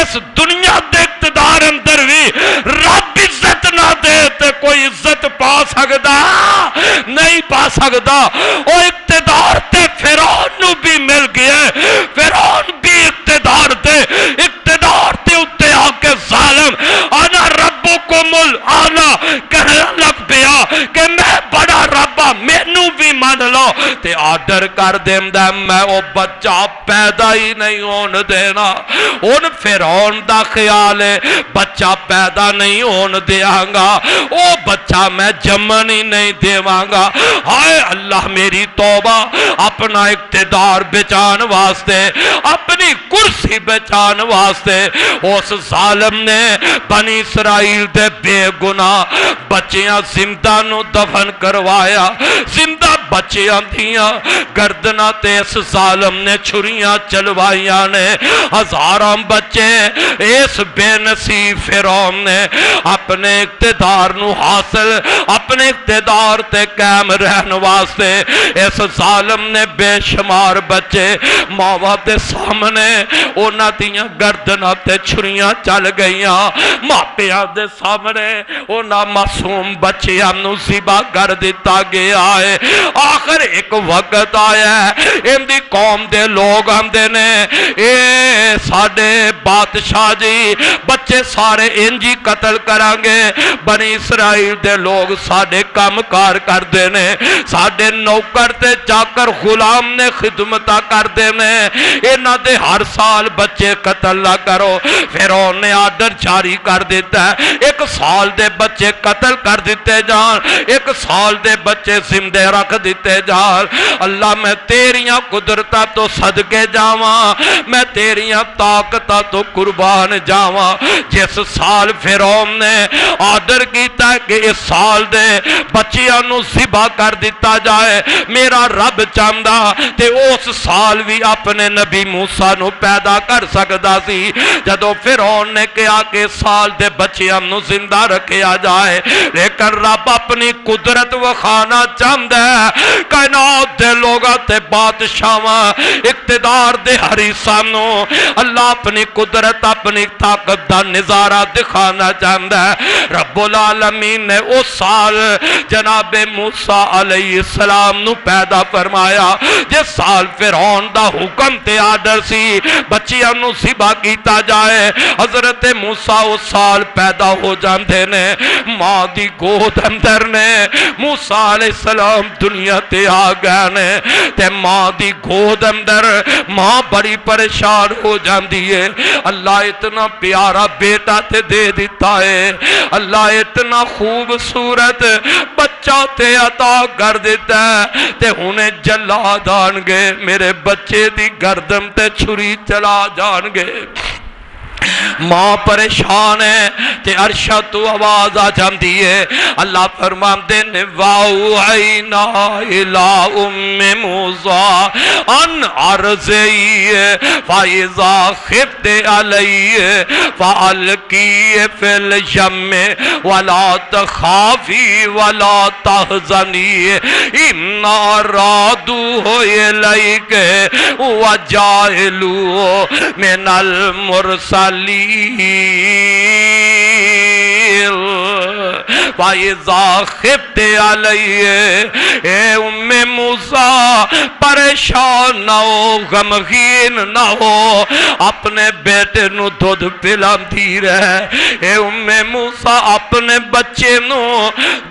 اس دنیا دے اقتدار اندر بھی رب عزت نہ دے تے کوئی عزت پا سکدا نہیں پا سکدا. او اقتدار تے فرعون نو بھی مل گیا. فرعون بھی اقتدار تے اتے آ کے ظالم انا ربکم الاعلی کہنے لگ پیا کہ میں بڑا رب ہاں مینوں بھی مان لو تے آرڈر کر دیندا میں او بچہ پیدا ہی نہیں ہون دینا. ہن فرعون دا خیال ہے بچہ پیدا نہیں ہون دیاں گا, او بچہ میں جمن ہی نہیں دیواں گا. ہائے اللہ میری توبہ, اپنا اقتدار بچان واسطے, اپنی کرسی بچان واسطے اس ظالم نے بنی اسرائیل دے بے گناہ بچیاں زندہ نو دفن کروایا. زندہ بچیاں دیاں گردناں تے اس ظالم نے چھریاں چلوائیاں نے. ہزاراں بچے اس بے نصیب فرعون نے اپنے اقتدار نو حاصل, اپنے اقتدار تے قائم رہن واسطے اس ظالم نے بے شمار بچے ماوا دے سامنے اونا دیاں گردناں تے چھریاں چل گئیاں. ماپیاں دے سامنے اونا معصوم بچیاں نو ذبح کر دیتا گیا ہے. آخر ایک وقت آیا ہے ان دی قوم دے لوگ آندے نے اے ساڈے بادشاہ جی بچے سارے انجی قتل کرانگے. بنی اسرائیل دے لوگ ساڈے کام کار کر دینے, ساڈے نوکر تے چاکر غلام نے خدمتہ کر دینے, انہاں دے ہر سال بچے قتل نہ کرو. فرعون نے آرڈر جاری کر دیتا ہے 1 سال دے بچے قتل کر دیتے جان, 1 سال دے بچے زندے رکھ دیتے جان. اللہ میں تیریاں قدرتاں تو صدقے جاواں, میں تیریاں طاقتاں تو قربان جاواں. جس سال فرعون نے آرڈر کیتا ہے کہ اس سال دے بچیاں نو ذبح کر دیتا جائے, میرا رب چاہندا تے اس سال بھی اپنے نبی موسیٰ نو پیدا کر سکدا سی. جدو فرعون نے کہا کہ سال دے بچیاں نو زندہ رکھیا جائے, لیکن رب اپنی قدرت وکھانا چاہندا ہے. کائنات دے لوگاں تے بادشاہاں اقتدار دے حریصاں نو اللہ اپنی قدرت اپنی طاقت دا نظارہ دکھانا چاہندا ہے. رب العالمین نے اس سال جناب موسیٰ علیہ السلام نو پیدا فرمایا جس سال فرعون دا حکم تے آرڈر سی بچیاں نو ذبح کیتا جائے. حضرت موسیٰ اس سال پیدا ہو جاندے نے, ماں دی گود اندر نے موسیٰ علیہ السلام دنیا تے آ گئے نے. تے ماں دی گود اندر ماں بڑی پریشان ہو جاندی ہے. اللہ اتنا پیارا بیٹا تے دے دیتا ہے, اللہ اتنا خوبصورت بچہ تے عطا کر دیتا ہے. تے انہیں جلا دان گے میرے بچے دی گردن تے چھری چلا جان گے. ماں پریشان ہے تے عرشہ تو آواز آ جاندی ہے. اللہ فرماندے نے وَأَوْحَيْنَا إِلَىٰ أُمِّ مُوسَىٰ أَنْ أَرْضِعِهِ فَإِذَا خِفْتِ عَلَيْهِ فَأَلْقِيهِ فِي الْيَمِّ وَلَا تَخَافِي وَلَا تَحْزَنِي إِنَّا رَادُوهُ إِلَيْكِ وَجَاعِلُوهُ مِنَ الْمُرْسَلِينَ فَإِذَا خِفْتِ عَلَيْهِ اے ام موسیٰ پریشان نہ ہو, غمگین نہ ہو, اپنے بیٹے نو دودھ پلاندی رہے. اے ام موسیٰ اپنے بچے نو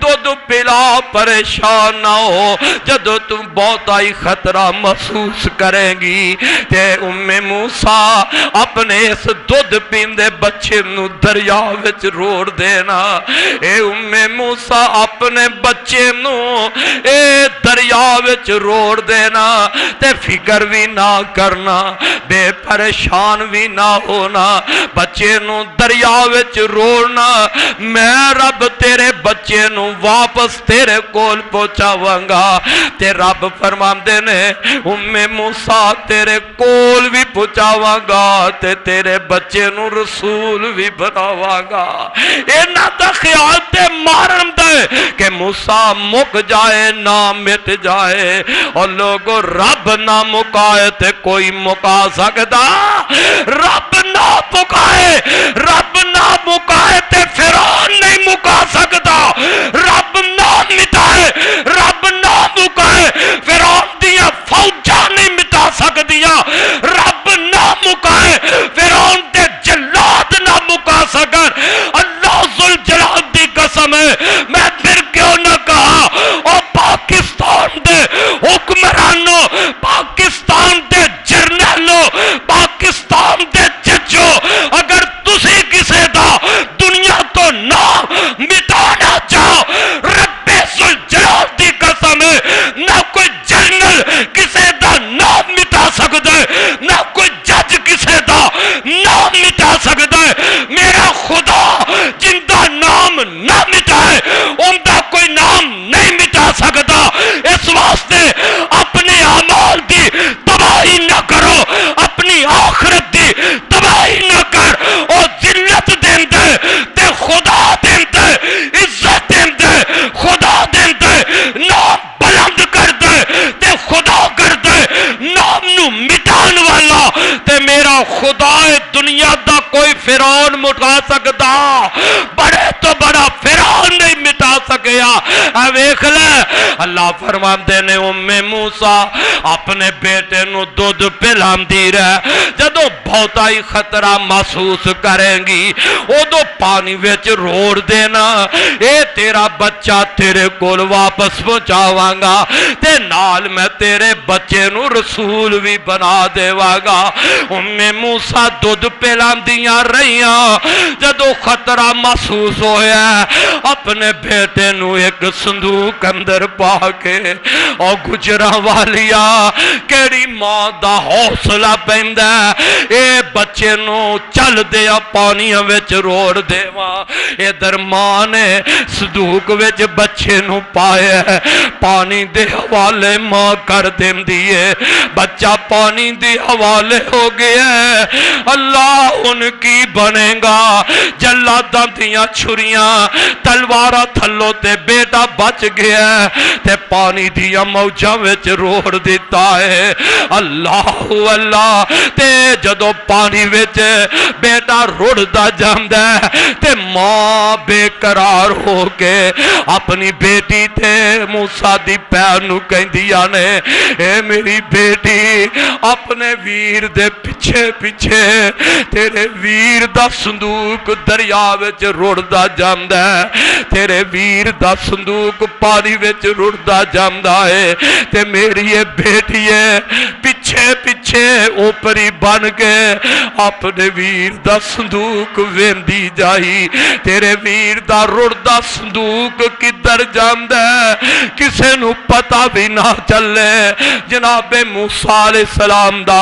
دودھ پلا, پریشان نہ ہو. جدو تم بہت آئی خطرہ محسوس کریں گی تے ام موسیٰ اپنے اس دودھ پیندے بچے نو دریا وچ روڑ دینا. اے ام موسیٰ اپنے بچے نو اے دریا وچ روڑ دینا تے فکر بھی نہ کرنا, بے پریشان بھی نہ ہونا. بچے نو دریا وچ روڑنا, میں رب تیرے بچے نو واپس تیرے کول پہنچاواں گا. تے رب فرماندے نے ام موسیٰ تیرے کول بھی پہنچاواں گا تے تیرے بچے نو رسول بھی بناواں گا. انہاں دا خیال تے مارن دے کہ موسیٰ مک جائے نہ مٹ جائے. اور لوگوں رب نہ مکائے تے کوئی مکا سکدا, رب نہ پکائے نام مٹا سکتا ہے، میرا خدا جندہ نام نہ مٹائے ان کا کوئی نام نہیں مٹا سکتا۔ اس واسطے اپنے اعمال دی تباہی نہ کرو، اپنی آخرت دی تباہی نہ کر۔ او ذلت دیندے تے خدا دیندے، عزت دیندے خدا دیندے، نام بلند کر دے تے خدا کر دے، نام نو مٹان والا تے میرا خدا ہے۔ دنیا دا کوئی فرعون مٹا سکتا، بڑے تو بڑا فرعون نہیں مٹا سکیا۔ ویکھ لے اللہ فرماندے نے ام موسیٰ اپنے بیٹے نو دودھ پلاندی رہے، جدو بہتا ہی خطرہ محسوس کریں گی ادو پانی وچ روڑ دینا، اے تیرا بچہ تیرے کول واپس پہنچاواں گا تے نال میں تیرے بچے نو رسول بھی بنا دیواں گا۔ ام موسیٰ دودھ پلاندیاں رہیاں، جدو خطرہ محسوس ہویا اپنے بیٹے نو ایک صندوق اندر پا کے اور گجرا والیا کیڑی ماں دا حوصلہ پیندہ اے بچے نو چل دیا پانی وچ روڑ دیواں۔ ادھر ماں نے صندوق وچ بچے نو پایا، پانی دے حوالے ماں کر دین دیئے، بچہ پانی دے حوالے ہو گیا ہے۔ اللہ ان کی بنے گا، جلاداں دیاں چھریاں تلوارہ تھلو تے بیٹا بچ گیا ہے تے پانی دیا موجہ وچ روڑ دیتا ہے۔ اللہ اللہ تے جدو پانی وچ بیٹا روڑ دا جاندہ ہے تے ماں بے قرار ہو کے اپنی بیٹی تے موسیٰ دی پیر نو کہیں دیا نے، اے میری بیٹی اپنے ویر دے پیچھے پیچھے تیرے ویر دا صندوق دریا وچ روڑ دا جاندہ ہے، تیرے ویر دا صندوق پانی وچ روڑ دا جاندہ ہے تے میری یہ بیٹی ہے پیچھے پیچھے اوپری بن کے اپنے ویر دا صندوق ویندی جائی، تیرے ویر دا روڑ دا صندوق کدھر جاندہ ہے کسے نو پتہ بھی نہ چلے۔ جناب موسیٰ علیہ السلام دا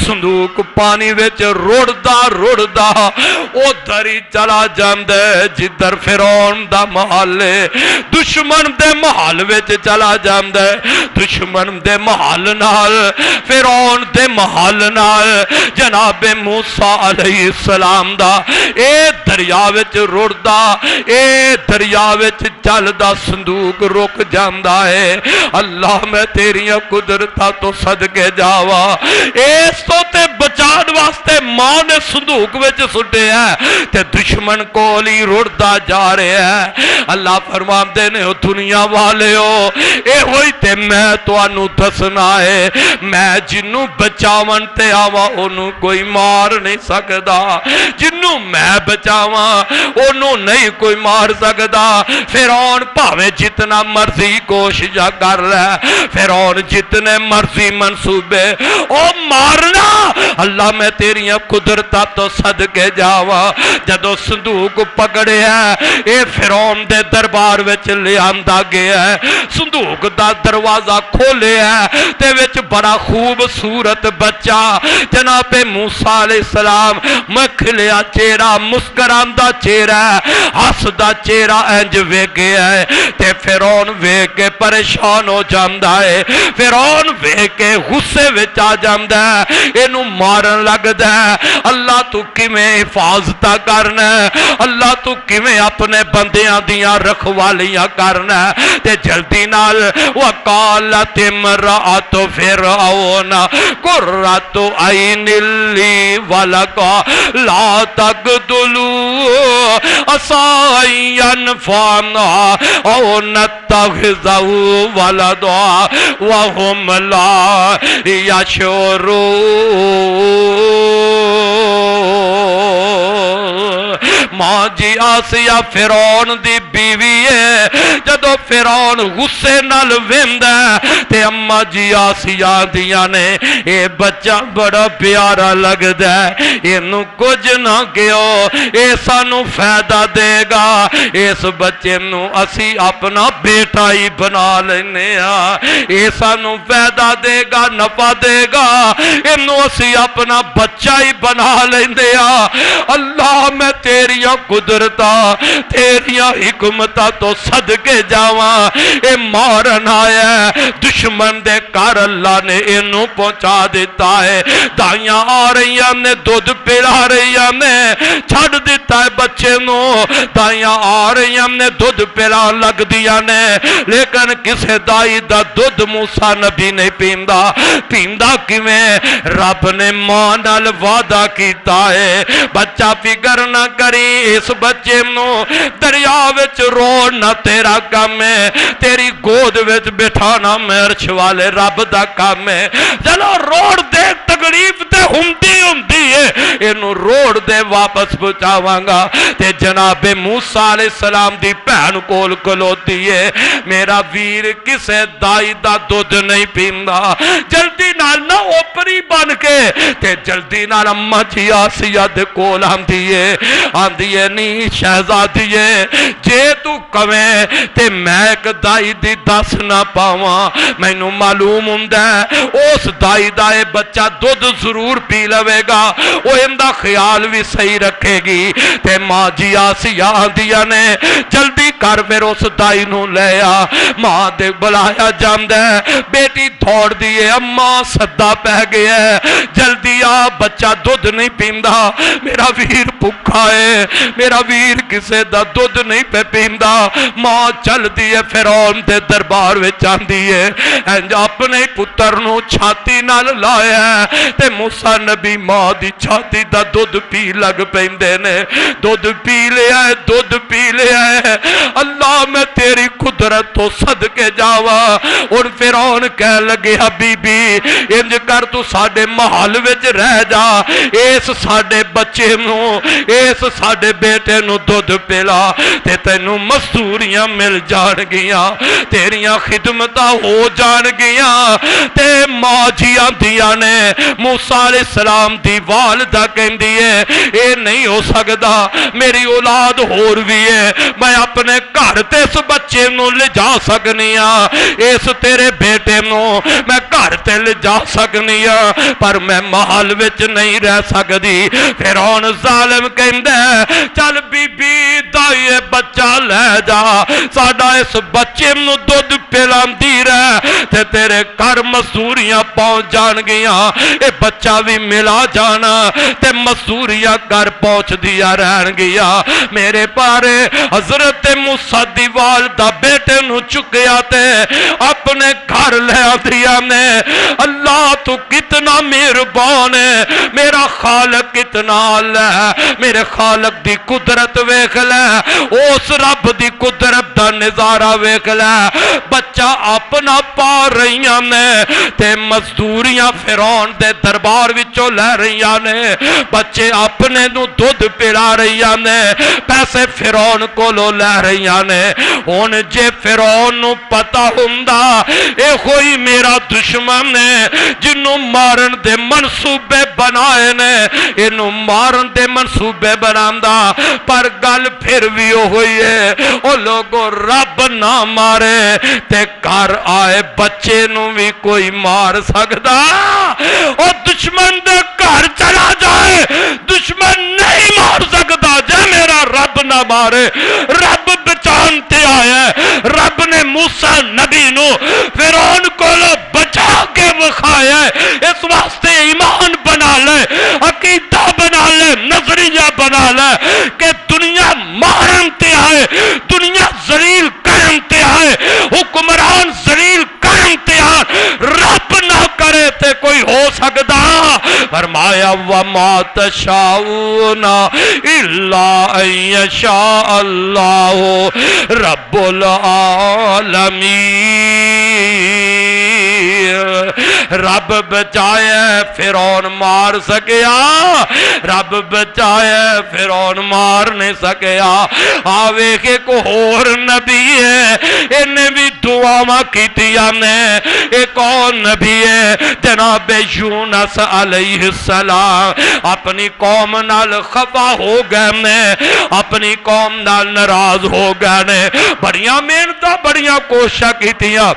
صندوق پانی وچ روڑ دا او دری چلا جاندہ ہے جدھر فرعون دا محل ہے، دشمن دے محل وچ چلا جاندہ ہے، دشمن دے محل نال فرعون دے محل نال جناب موسیٰ علیہ السلام دا اے دریا وچ رڑدا، اے دریا وچ چلدا صندوق رک جاندہ ہے۔ اللہ میں تیریاں قدرتاں تو صدقے جاوا، اس تو تے بچان واسطے ماں نے صندوق وچ سٹے ہے تے دشمن کولی رڑدا جا رہے ہیں۔ اللہ فرماندے نے دنیا والے ہو اے ہوئی تے میں تو انو دسنا ہے، میں جنوں بچاون تے آوا انو کوئی مار نہیں سکدا، جنوں میں بچاواں انو نہیں کوئی مار سکدا۔ فرعون پاویں جتنا مرضی کوشش کر لے، فرعون جتنے مرضی منصوبے او مارنا، اللہ میں تیریاں قدرتاں تو صدقے جاوا۔ جدو صندوق پکڑے ہے اے فرعون دے دربار وچ لے آندا گیا ہے، صندوق دا دروازہ کھولے ہے تے وچ بڑا خوبصورت بچہ جناب موسیٰ علیہ السلام مکھلیا چہرہ مسکراندا چہرہ ہسدا چہرہ انج ویکھ گیا ہے تے فرعون ویکھ کے پریشان ہو جاندا ہے، فرعون ویکھ کے غصے وچ آ جاندا ہے، اینو مارن لگدا ہے۔ اللہ تو کیویں حفاظت کرنا ہے، اللہ تو کیویں اپنے بندیاں دیاں رکھوالیاں کرنا ہے تے جلدی نال وقالت امرأۃ فرعون قرۃ عین لی ولقا لا تقتلوا عسى ينفعنا او نتخذه ولدا وهم لا يشعرون۔ ماں جی آسیہ فرعون دی بیوی ہے، جدو فرعون غصے نال ویندا تے اما جی آسیہ دیاں نے اے بچہ بڑا پیارا لگدا ہے اینو کچھ نہ کہو اے سانو فائدہ دے گا اس بچے نو اسی اپنا بیٹا ہی بنا لینے اے سانو فائدہ دے گا نفع دے گا اینو اسی اپنا بچہ ہی بنا لیندے اللہ میں تیریاں قدرتاں تیریاں حکمتاں تو صدقے جاواں اے مارن آیا ہے دشمن دے کار اللہ نے اینو پہنچا دیتا ہے دائیاں آ رہی نے دودھ پلا رہی نے چھڑ دیتا ہے بچے نو دائیاں آ رہی نے دودھ پلا لگ دیا نے لیکن کسے دائی دا دودھ موسیٰ نبی نہیں پیندہ کیویں رب نے ماں نال وعدہ کیتا ہے بچہ فکر نہ کری اس بچے نو دریا وچ روڑنا تیرا کام ہے تیری گود وچ بٹھانا مرچ والے رب دا کام ہے چلو روڑ دے تکلیف تے ہمدی ہے اینو روڑ دے واپس پہنچاواں گا تے جناب موسیٰ علیہ السلام دی بہن کول کھلوتی ہے میرا ویر کسے دائی دا دودھ نہیں پیندا جلدی نال نہ اوپری بن کے تے جلدی نال اما جی آسیہ دے کول آندی ہے نہیں شہزادی ہے جے تو کمیں تے میں ایک دائی دی دس نہ پاواں مینوں معلوم ہوندا ہے اس دائی دا اے بچہ دودھ ضرور پی لوے گا وہ اندہ خیال بھی صحیح رکھے گی تے ماں جی آسیہ آندیاں نے جلدی کر پھر اس دائی نو لے ماں دے بلایا جاندہ ہے بیٹی دوڑ دیئے اماں صدہ پہ گیا ہے جلدی آ بچہ دودھ نہیں پیندا میرا ویر بھکھا ہے میرا ویر کسے دا دودھ نہیں پہ پیندا ماں چل دیئے فرعون دے دربار وچ آندی ہے اپنے پتر نو چھاتی نال لایا ہے تے موسیٰ نبی ماں دی چھاتی دا دودھ پی لگ پیندے نے دودھ پی لیا ہے اللہ میں تیری قدرت تو صدقے جاوا اور فرعون کہہ لگے حبیبی انج کر تو ساڑے محل وچ رہ جا اس ساڑے بچے نو اس ساڑے بیٹے نو دودھ پلا تے تینوں مزدوریاں مل جان گیاں تیریاں خدمتاں ہو جان گیاں تے ماں جیاں دیا نے موسیٰ علیہ السلام دی والدہ کہندی ہے اے نہیں ہو سکدا میری اولاد ہور بھی ہے میں اپنے گھر تے اس بچے نو لے جا سکنی اس تیرے بیٹے نو میں گھر تے لے جا سکنی پر میں محل وچ نہیں رہ سکدی فرعون ظالم کہندا چل بی بی دائی بچہ لے جا ساڈا اس بچے نو دودھ پلاندی رہ تے تیرے گھر مزدوریاں پہنچ جان گیاں اے بچہ بھی ملا جانا تے مزدوریاں گھر پہنچ دیا رہن گیا میرے پارے حضرت موسیٰ دی والدہ بیٹے نو چکیا تے اپنے گھر لے دیا نے اللہ تو کتنا مہربان ہے میرا خالق کتنا اللہ ہے میرے خالق دی قدرت ویکھ لے اس رب دی قدرت دا نظارہ ویکھ لے بچہ اپنا پا رہیاں نے تے مزدوریاں فرعون دے دربار وچوں لے رہیاں نے بچے اپنے نو دودھ پلا رہیاں نے پیسے فرعون کو لو لے رہیاں نے ہن جے فرعون نو پتا ہوندا اے کوئی میرا دشمن ہے جنوں مارن دے منصوبے بنائے نے اینو مارن دے منصوبے بناندا پر گل پھر بھی ہوئی ہے او لوگوں رب نہ مارے تے کر آئے بچے نو بھی کوئی مار سکدا او دشمن دے گھر چلا جائے دشمن نہیں مار سکتا جے میرا رب نہ مارے رب بچانتے آیا رب نے موسیٰ نبی نو فرعون کو بچا کے بخایا اس واسطے ایمان بنا لے عقیدہ بنا لے نظریہ بنا لے کہ دنیا مارنتے آئے دنیا ذلیل کرنتے آئے حکمران ذلیل کرنتے آئے رب نہ کرے تے کوئی ہو سکتا فرمایا وَمَا تَشَاءُونَ إِلَّا أَن يَشَاءَ اللَّهُ رَبُّ الْعَالَمِينَ رب بچایا فرعون مار سکیا، رب بچایا فرعون مار نہیں سکیا۔ آوے کہ کو اور نبی ہے انہیں بھی دعاواں کیتیاں نے، ایک اور نبی ہے جناب یونس علیہ السلام، اپنی قوم نال خفا ہو گئے نے، اپنی قوم نال ناراض ہو گئے نے، بڑیاں محنتاں بڑیاں کوششاں کیتیاں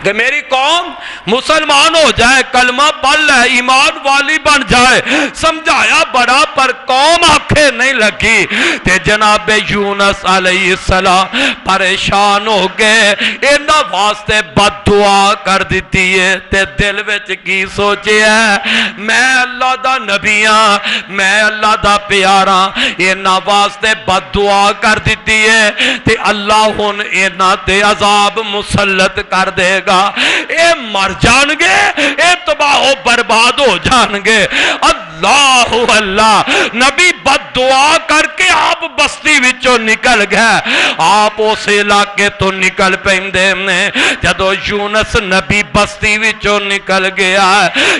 کہ میری قوم مسلمان ہو جائے، کلمہ پڑھ لے، ایمان والی بن جائے، سمجھایا بڑا پر قوم آنکھیں نہیں لگی۔ تے جناب یونس علیہ السلام پریشان ہو گئے، انہاں واسطے بد دعا کر دیتی ہے۔ تے دل وچ کی سوچے ہے میں اللہ دا نبی ہاں، میں اللہ دا پیارا، انہاں واسطے بد دعا کر دیتی ہے تے اللہ ہن انہاں تے عذاب مسلط کر دے گا، اے مر جان گے، اے تباہ و برباد ہو جان گے۔ اللہ اللہ، نبی بد دعا کر کے آپ بستی وچوں نکل گئے، آپ اس علاقے تو نکل پیندے نے۔ جدو یونس نبی بستی وچوں نکل گیا،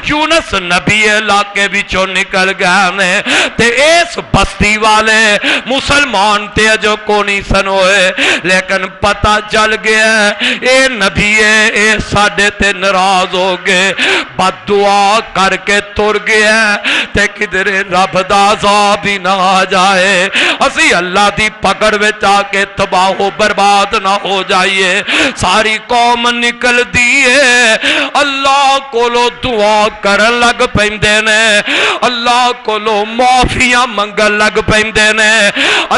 یونس نبی علاقے وچوں نکل گیا نے، تے اس بستی والے مسلمان تے جو کونی سن ہوئے، لیکن پتہ چل گیا اے نبی ہے، اے ساڈے تے ناراض ہو گئے، بد دعا کر کے تر گیا تے کدھر رب دا عذاب ہی نہ آ جائے، اسی اللہ دی پکڑ وچ آ کے تباہ و برباد نہ ہو جائیے۔ ساری قوم نکل دیئے، اللہ کولو دعا کرن لگ پیندے نے، اللہ کولو معافیاں منگل لگ پیندے نے،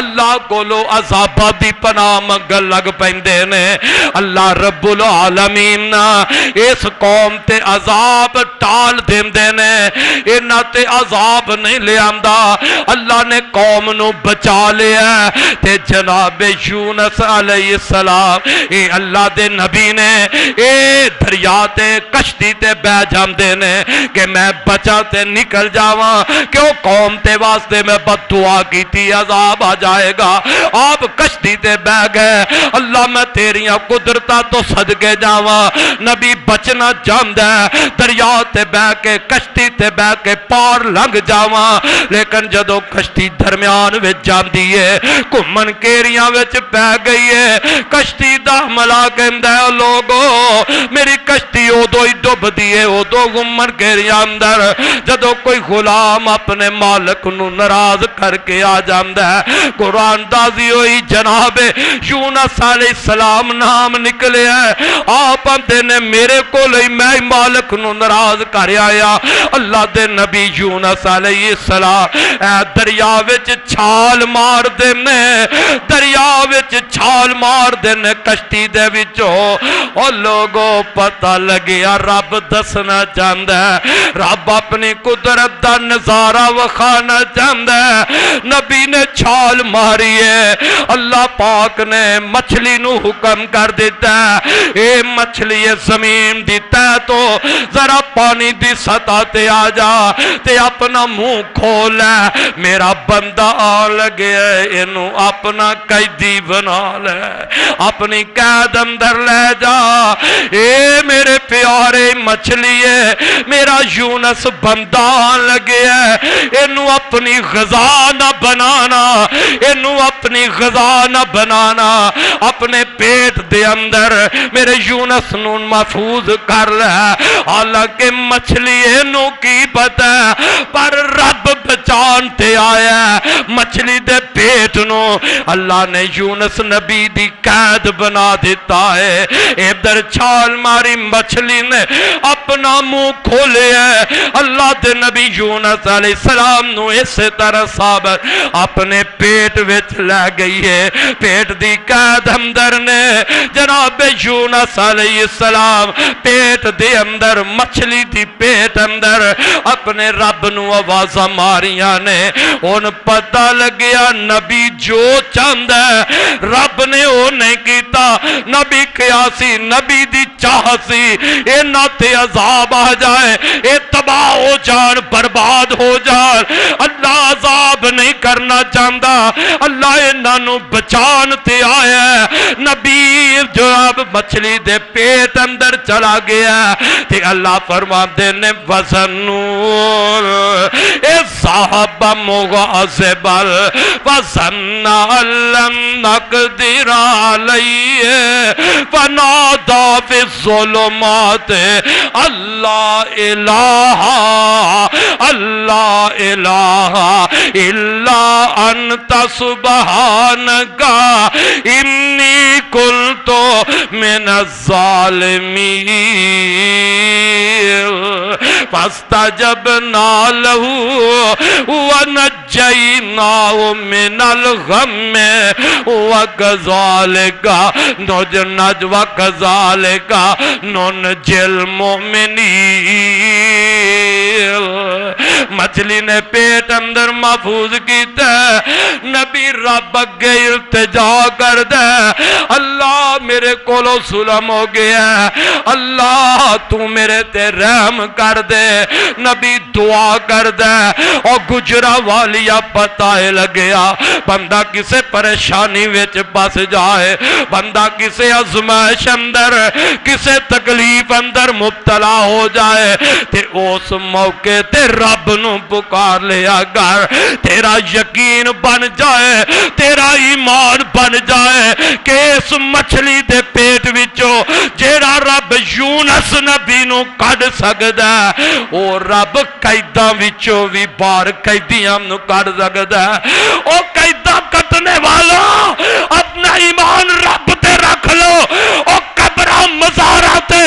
اللہ کولو عذابہ دی پناہ منگل لگ پیندے نے۔ اللہ رب العالمین اس قوم تے عذاب ٹال دیندے نے، انہاں تے عذاب نہیں لے آندا، اللہ نے قوم نو بچا لیا۔ تے جناب یونس علیہ السلام اے اللہ دے نبی نے اے دریا تے کشتی تے بہ جاندے نے کہ میں بچا تے نکل جاواں، کیوں قوم تے واسطے میں بد دعا کیتی عذاب آ جائے گا۔ آپ کشتی تے بہ گئے، اللہ میں تیریاں قدرتاں تو صدقے جاواں، نبی بچنا چاہندا ہے، دریا تے بہ کے کشتی تے بہ کے پار لنگ جاواں، لیکن جدو کشتی درمیان وچ جاندی ہے، گھمن کیریاں وچ پہ گئی ہے، کشتی دا ملا کہندا ہے لوگو میری کشتی ادو ہی ڈب دیے، ادو گھمن کیریاں اندر جدو کوئی غلام اپنے مالک نو ناراض کر کے آ جاندا ہے، قرآن دازی ہوئی جناب یونس علیہ السلام نام نکلے ہے، آپ اندے نے میرے کو لئی میں مالک نو ناراض کر آیا۔ اللہ دے نبی یونس علیہ السلام اے دریا وچ چھال مار دینے، دریا وچ چھال مار دینے کشتی دے وچوں، اور لوگوں پتہ لگیا رب دسنا چاہندا ہے، رب اپنی قدرت دا نظارہ وکھانا چاہندا ہے۔ نبی نے چھال ماری ہے، اللہ پاک نے مچھلی نو حکم کر دیتا ہے اے مچھلی زمین دی تہ تو ذرا پانی دی سطح تے آ جا تے اپنا منہ کھول ہے، میرا بندہ آ لگے انو اپنا قیدی بنا لے، اپنی قید اندر لے جا، اے میرے پیارے مچھلی ہے، میرا یونس بندہ آ لگے انو اپنی غذا نہ بنانا، انو اپنی غذا نہ بنانا، اپنے پیٹ دے اندر میرے یونس نو محفوظ کر لے۔ حالانکہ مچھلی انو کی پتہ پر رب بچان تے آیا مچھلی دے پیٹ نو، اللہ نے یونس نبی دی قید بنا دیتا ہے۔ ادھر چھال ماری مچھلی نے اپنا منہ کھولے ہے، اللہ دے نبی یونس علیہ السلام نو اس طرح ثابت اپنے پیٹ وچ لے گئی ہے، پیٹ دی قید اندر نے جناب یونس علیہ السلام پیٹ دے اندر مچھلی دی پیٹ اندر اپنے رب نو آوازاں ماریاں نے، ان پتہ لگیا نبی جو چاہندا ہے رب نے او نہیں کیتا، نبی قیاسی نبی دی چاہ سی انہاں تے عذاب آ جائے، اے تباہ ہو جان برباد ہو جان، اللہ عذاب نہیں کرنا چاہندا، اللہ
انہوں بچان تے آیا ہے۔ نبی جو اب مچھلی دے پیٹ اندر چلا گیا تے اللہ فرماتے نے وَزَنُّونَ اے صاحب مغاظبا وَزَنَّ أَلَّمْ نَقْدِرَ عَلَيْهِ فَنَادَى فِي الظُّلُمَاتِ اللہ الہ الا انت سبحانک انی کنت من الظالمین فاستجبنا له ونجیناه من الغم وکذالک ننجی المؤمنین۔ مچھلی نے پیٹ اندر محفوظ کیتا ہے۔ نبی رب اگے التجا کر دے اللہ میرے کولو ظلم ہو گیا ہے، اللہ تو میرے تے رحم کر دے۔ نبی دعا کر دے اور گجرا والیا پتہ لگیا بندہ کسے پریشانی وچ پس جائے، بندہ کسے آزمائش اندر کسے تکلیف اندر مبتلا ہو جائے تے اس موقع تے رب نو پکار لیا گر تیرا یقین بن جائے، تیرا ایمان بن جائے کہ اس مچھلی دے پیٹ وچوں جیڑا رب یونس نبی نو کڈ سکدا ہے او رب قیداں وچوں بھی باہر قیدیاں نو کڈ سکدا ہے۔ او قیداں کٹنے والا اپنا ایمان رب تے رکھ لو، او قبرہ مزارہ تے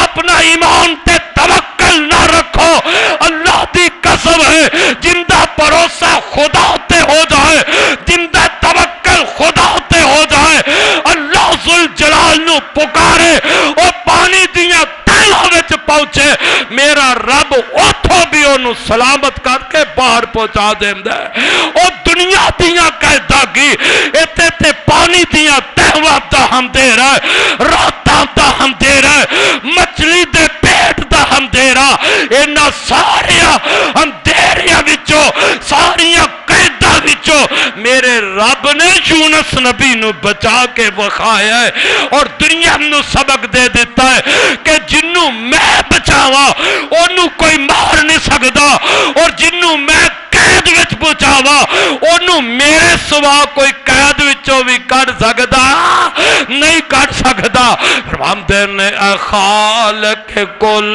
اپنا ایمان تے توکل نہ رکھو۔ اللہ دی قسم ہے جندہ بھروسہ خدا تے ہو جائے، جندہ توکل خدا تے ہو جائے، اللہ ذوالجلال نو پکارے اور پانی دیاں تہاں وچ پہنچے، میرا رب اوتھوں بھی انہوں سلامت کر کے باہر پہنچا دیندا ہے۔ اور دنیا دیاں قیداں کی ایتے تے پانی دیاں تہواں دا ہم دے رہا ہے، راتاں دا ہم دے رہا ہے، مچھلی دے پیٹ دا ہم دے رہا، اینا ساریاں ہم دیریاں وچوں ساریاں قیداں وچوں میرے رب نے یونس نبی نو بچا کے وکھایا ہے اور دنیا نو سبق دے دیتا ہے کہ جنوں میں بچاواں انہوں کوئی مار نہیں سکدا، اور جنوں میں قید وچ بچاواں انہوں میرے سوا کوئی قید وچوں بھی کڈ سکدا نہیں کڈ سکدا۔ فرماندے نے اے خالق کل،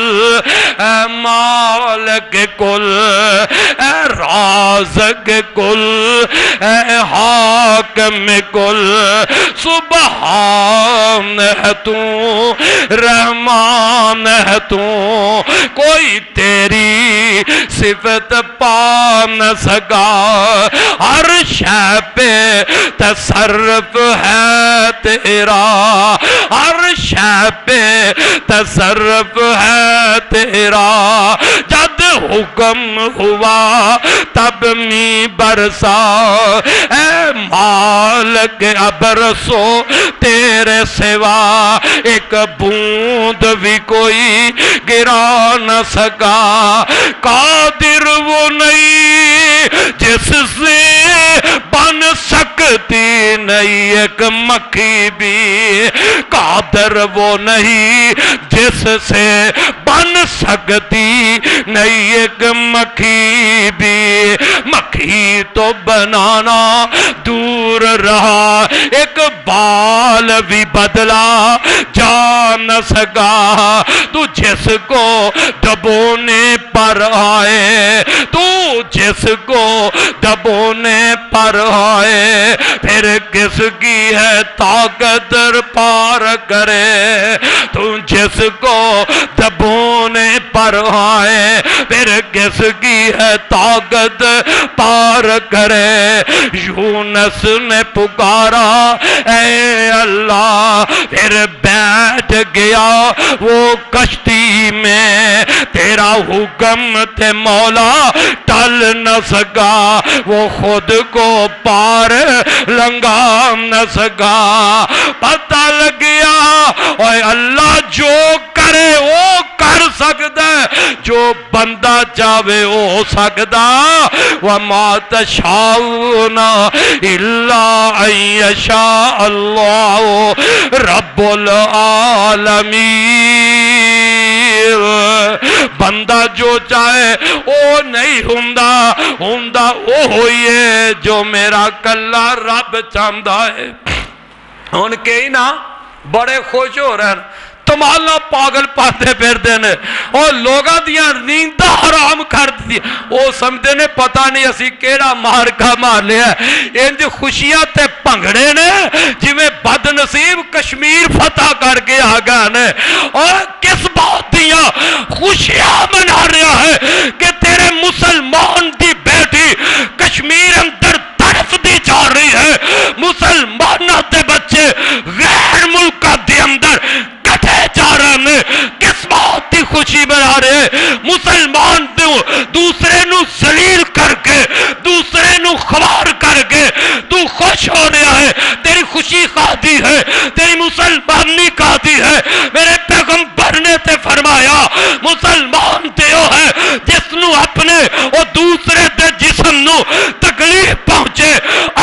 اے مالک کل، اے رازق کل، اے حاکم کل، سبحان ہے تو، رحمان ہے تو، کوئی تیری صفت پا نہ سکا، ہر شے پہ تصرف ہے تیرا، ہر شے پہ تصرف ہے تیرا، جد حکم ہوا تب می برسا، اے مالک ابرسو تیرے سوا ایک بوند بھی کوئی گرا نہ سکا، قادر وہ نہیں جس سے بن سکتی نہیں ایک مکھی بھی، قادر وہ نہیں جس سے بن سکتی نہیں ایک مکھی بھی، مکھی تو بنانا دور رہا ایک بال بھی بدلا جا نہ سکا، تو جس کو دبونے پر آئے، تو جس کو دبونے پر آئے، پھر کس کی ہے طاقت پار کرے، تو جس کو دبونے پر آئے، پھر کس کی ہے طاقت پار کرے۔ یونس نے پکارا اے اللہ، پھر بیٹھ گیا وہ کشتی میں، تیرا حکم تے مولا ٹل نہ سکا، وہ خود کو پار لنگا نہ سکا۔ پتہ لگ گیا اوے اللہ جو کرے وہ کر سکتا ہے جو بندہ چاہے ہو سکتا وما تشاؤون الا ان یشاء اللہ رب العالمین بندہ جو چاہے وہ نہیں ہوندا وہ ہوئی ہے جو میرا کلا رب چاہتا ہے ہن کئی نا بڑے خوش ہو رہے ہیں تمالا پاگل پاتے پھر دینے اور لوگاں دیاں نیندہ حرام کر دی وہ سمجھے نے پتہ نہیں اسی کیڑا مار کا مار لیا ہے انج خوشیاں تے پنگڑے نے جی میں بد نصیب کشمیر فتح کر کے آگا نے اور کس بات دیاں خوشیاں منا رہا ہے کہ تیرے مسلمان دی بیٹی کشمیر اندر طرف دی جا رہی ہے مسلمانہ دے بچے غیر ملکہ دے اندر جا رہے ہیں کس بات کی خوشی بنا رہے مسلمان دوسرے نو ذلیل کر کے دوسرے نو خوار کر کے تو خوش ہو رہا ہے تیری خوشی کھاتی ہے تیری مسلمانی کھاتی ہے میرے پیغمبر نے تے فرمایا مسلمان دیو ہے جس نو اپنے اور دوسرے دے جسم نو تکلیف پہنچے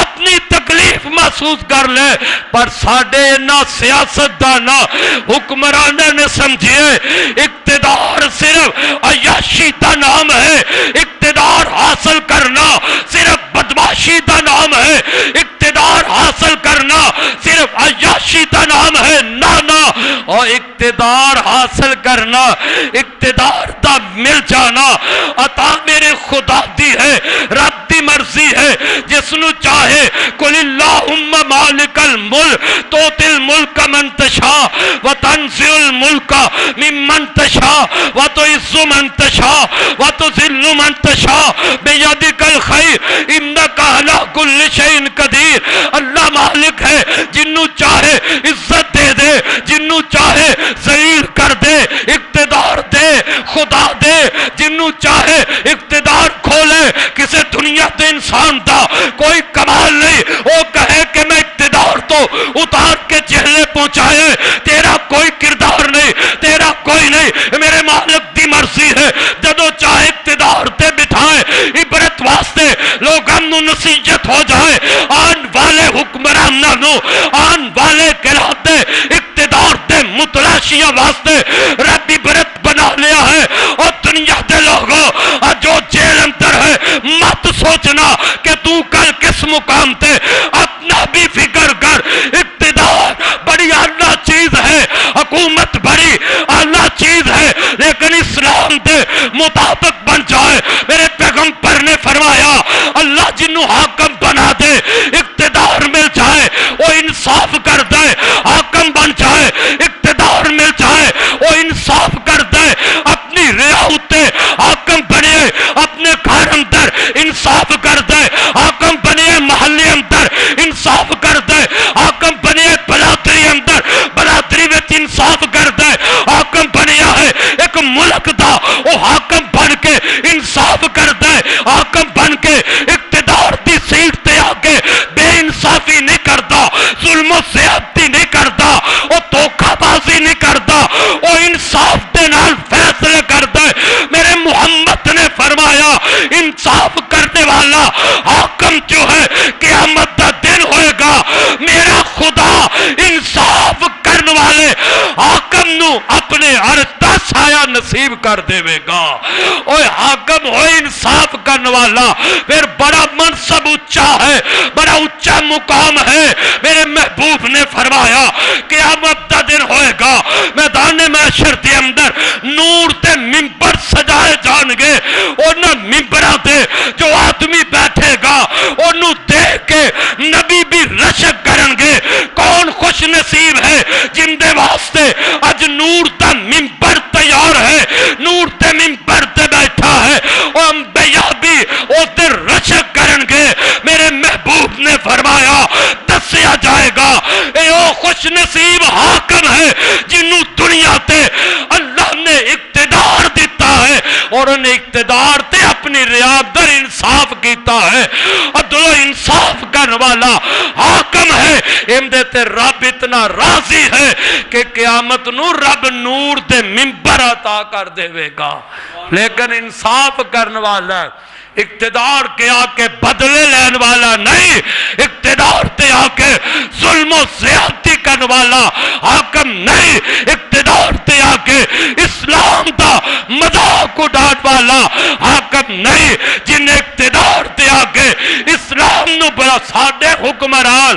اپنی تکلیف محسوس کر لے پر ساڑھے نہ سیاست دانا حکمرانہ نے سمجھے اقتدار صرف عیاشی دا نام ہے اقتدار حاصل کرنا صرف بدماشی دا نام ہے اقتدار حاصل کرنا صرف عیاشی دا نام ہے نانا اور اقتدار حاصل کرنا اقتدار دا مل جانا عطا میرے خدا دی ہے رب دی مرضی ہے جس نو چاہے قل اللہم مالک الملک توتی الملک من تشاء وتنزع الملک ممن تشاء وتعز من تشاء وتذل من تشاء بیدک الخیر انک علی کل شیء قدیر اللہ مالک ہے جنو چاہے عزت دے دے جنو چاہے ذلیل کر دے اقتدار دے خدا دے جنو چاہے اقتدار کھولے کسے دنیا دے انسان دا کوئی کمال نہیں وہ کہے کہ میں اقتدار تو اتار کے چہلے پہنچائے تیرا کوئی کردار نہیں تیرا کوئی نہیں میرے مالک دی مرضی ہے جدو چاہے اقتدار تے بٹھائے عبرت واسطے لوگاں نو نصیحت ہو جائے آن والے حکمرانوں نو آن والے قلعے اقتدار دے متلاشیاں واسطے رب عبرت بنا لیا ہے اور دنیا دے لوگوں جو جیل اندر ہے مت سوچنا کہ تو کل کس مقام تے اپنا بھی فکر کر اقتدار بڑی اعلیٰ چیز ہے حکومت بڑی اعلیٰ چیز ہے لیکن اسلام دے مطابق بن جائے میرے پیغمبر نے فرمایا اللہ جنہوں حاکم بنا دے اقتدار مل جائے وہ انصاف کر دے حاکم بن جائے اقتدار مل جائے وہ انصاف کر دے اپنی ریاست حاکم بنے اپنے گھر اندر انصاف کر دے حاکم بنے محلے اندر انصاف کر دے حاکم بنے بلادری اندر بلادری میں انصاف کر دے حاکم بنیا ہے ایک ملک دا وہ حاکم بن کے انصاف کر دے حاکم بن کے اقتدار دی سیٹ تے آگے بے انصافی نہیں کرتا ظلم و زیادتی نہیں کرتا وہ دھوکہ بازی نہیں کرتا وہ انصاف دے نال فیصلے کرتا ہے میرے محمد نے فرمایا انصاف کرنے والا حاکم جو ہے قیامت دا دن ہوئے گا میرا خدا انصاف کرنے والے حاکم نو اپنے عرش دا سایہ نصیب کر دے گا اوہ حاکم ہوئے انصاف کرنے والا پھر بڑا منصب اچھا ہے بڑا اچھا مقام ہے میرے محبوب نے فرمایا قیامت دا دن ہوئے گا میدان محشر دے اندر نور تے منبر سجائے جان گے انہاں منبرہ دے جو آدمی بیٹھے گا انہوں دیکھ کے نبی بھی رشک کرن گے کون خوش نصیب ہے جن دے واسطے اج نور دا منبر تیار ہے نور تے منبر تے بیٹھا ہے وہ انبیاء بھی ادھر رشک کرن گے میرے محبوب نے فرمایا دسیا جائے گا اے او خوش نصیب حاکم ہے جنہوں دنیا تے اللہ نے اقتدار دیتا ہے اور انہیں اقتدار تے اپنی ریادر انصاف کیتا ہے عدل و انصاف کرنے والا حاکم ہے اندے تے رب اتنا راضی ہے کہ قیامت نو رب نور دے منبر عطا کر دے گا. لیکن انصاف کرنے والا اقتدار کے آ کے بدلے لین والا نہیں، اقتدار تے آ کے ظلم و زیادتی کرنے والا حاکم نہیں، اقتدار تے آ کے اسلام دا مذاق اڑانے والا حاکم نہیں. جن اقتدار تے آ کے اسلام نو بڑا ساڈے حکمران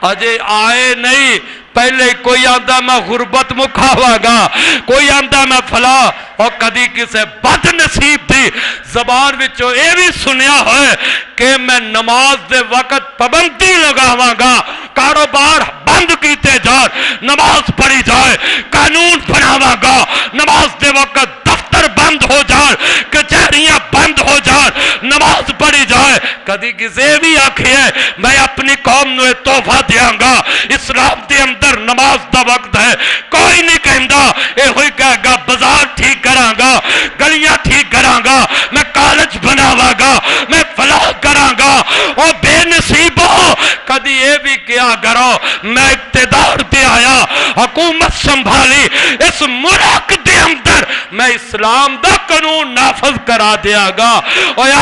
اجے آئے نہیں. پہلے کوئی آندہ میں غربت مکھاوا گا، کوئی آندہ میں فلاں، اور کدی کسے بد نصیب دی زبان وچوں اے بھی سنیا ہوئے کہ میں نماز دے وقت پابندی لگاواں گا، کاروبار بند کیتے جائے، نماز پڑھی جائے، قانون بناواں گا، نماز دے وقت دفتر بند ہو جائے، کچہریاں بند ہو جائے، نماز پڑھی جائے. کدی کسے بھی آکھے میں اپنی قوم نو تحفہ دیاں گا اسلام دے اندر نماز دا وقت ہے، کوئی نہیں کہندا. اے ہوئی کہے گا بازار ٹھیک کراں گا، گلیاں ٹھیک کراں گا، میں کالج بناواں گا، میں فلاح کراں گا. او بے نصیبو کدی یہ بھی کیا کرو میں اقتدار دے آیا، حکومت سنبھالی، اس ملک دے اندر میں اسلام دا قانون نافذ کرا دیا گا. اویا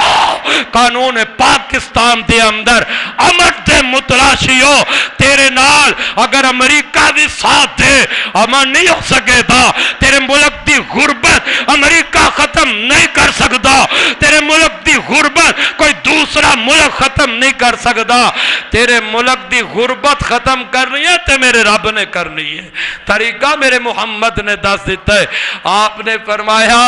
قانون پاکستان دے اندر امن دے متلاشیو تیرے نال اگر امریکہ بھی ساتھ دے امن نہیں ہو سکے دا. تیرے ملک دی غربت امریکہ ختم نہیں کر سکتا، تیرے ملک دی غربت کوئی دوسرا ملک ختم نہیں کر سکتا. تیرے ملک دی غربت ختم کرنی ہے تے میرے رب نے کرنی ہے. طریقہ میرے محمد نے دس دیتا ہے. آپ نے فرمایا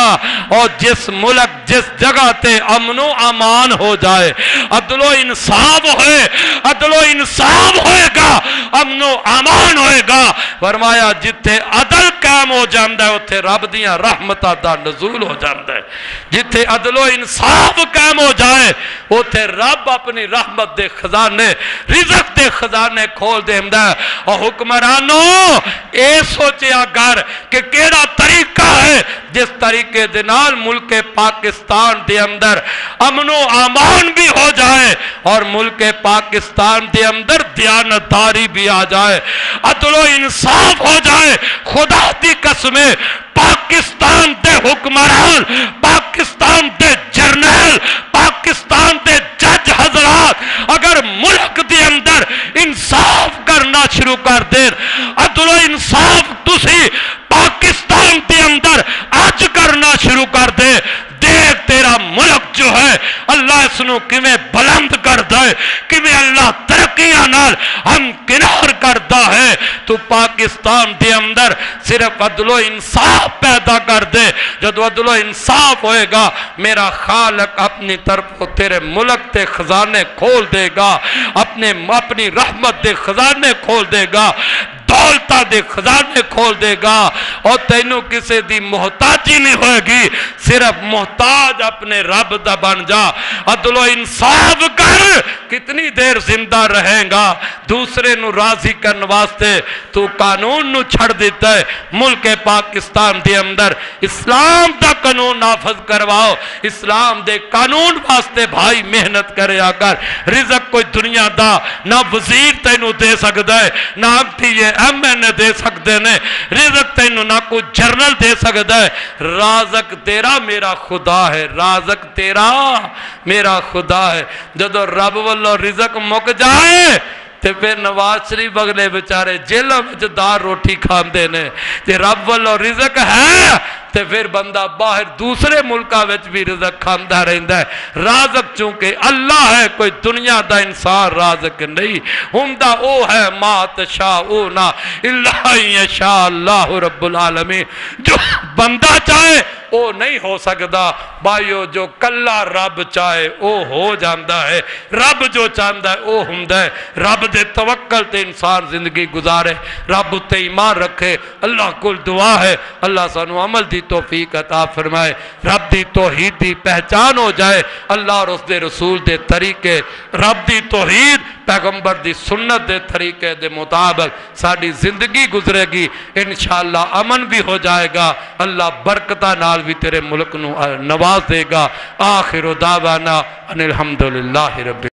اور جس ملک جس جگہ تے امن و امان ہو جائے، عدل و انصاف ہوئے، عدل و انصاف ہوئے گا، امن و امان ہوئے گا. فرمایا جتھے عدل قائم ہو جاندہ ہے اتھے رب دیاں رحمتہ دا نزول ہو جاندہ ہے. جتھے عدل و انصاف قائم ہو جائے اتھے رب اپنی رحمت دے خزانے، رزق دے خزانے کھول دے ہمدہ ہے. اور حکمرانوں اے سوچیا گر کہ کیڑا طریقہ ہے جس طریقے دے نال ملک پاکستان دے اندر امن و امان بھی ہو جائے اور ملک پاکستان دے اندر دیانتداری بھی آ جائے، عدل و انصاف ہو جائے. خدا دی قسمیں پاکستان دے حکمران، پاکستان دے جرنیل، پاکستان دے جج حضرات اگر ملک دے اندر انصاف کرنا شروع کر دیں، عدل و انصاف تسی پاکستان دے اندر آج کرنا شروع کر دے، دیکھ تیرا ملک جو ہے اللہ اس نو کمیں بلند کرتا ہے، کمیں اللہ ترقیاں نال ہم کنار کرتا ہے. تو پاکستان دے اندر صرف عدل و انصاف پیدا کر دے. جب عدل و انصاف ہوئے گا میرا خالق اپنی طرف تیرے ملک تے خزانے کھول دے گا، اپنی رحمت دے خزانے کھول دے گا، دولتہ دے خزانے کھول دے گا. اور تینوں کسی دی محتاجی نہیں ہوئے گی، صرف محتاج اپنے رب دا بن جا. عدل و انصاف کر، کتنی دیر زندہ رہیں گا؟ دوسرے نو راضی کرنے واسطے تو قانون نو چھڑ دیتا ہے. ملک پاکستان دے اندر اسلام دا قانون نافذ کرواؤ، اسلام دے قانون واسطے بھائی محنت کرے آکر. رزق کوئی دنیا دا نہ وزیر تینوں دے سکتا ہے، نہ ایم این اے دے سکتے نے، رزق تینوں نہ کوئی جرنل دے سکتا ہے. رازق تیرا میرا خدا ہے، رازق تیرا میرا خدا ہے. جدو رب واللہ رزق مک جائے تے پھر نواز شریف اگلے بیچارے جیلوں میں دار روٹی کھاندے نے. تے رب واللہ رزق ہے تے پھر بندہ باہر دوسرے ملکہ وچ بھی رزق کھاندا رہندا ہے. رازق چونکہ اللہ ہے، کوئی دنیا دا انسان رازق نہیں. ہمدا او ہے ما تشاءون الا یشاء اللہ رب العالمین. جو بندہ چاہے او نہیں ہو سکتا بھائیو، جو کلا رب چاہے او ہو جاندہ ہے. رب جو چاہندہ ہے او ہمدا ہے. رب دے توکل تے انسان زندگی گزارے، رب تے ایمان رکھے. اللہ کل دعا ہے اللہ سانو عمل دی توفیق عطا فرمائے، رب دی توحید دی پہچان ہو جائے، اللہ اور اس دے رسول دے طریقے، رب دی توحید پیغمبر دی سنت دے طریقے دے مطابق ساری زندگی گزرے گی. انشاءاللہ امن بھی ہو جائے گا، اللہ برکتہ نال بھی تیرے ملک نو نواز دے گا. آخر دعوانا ان الحمدللہ رب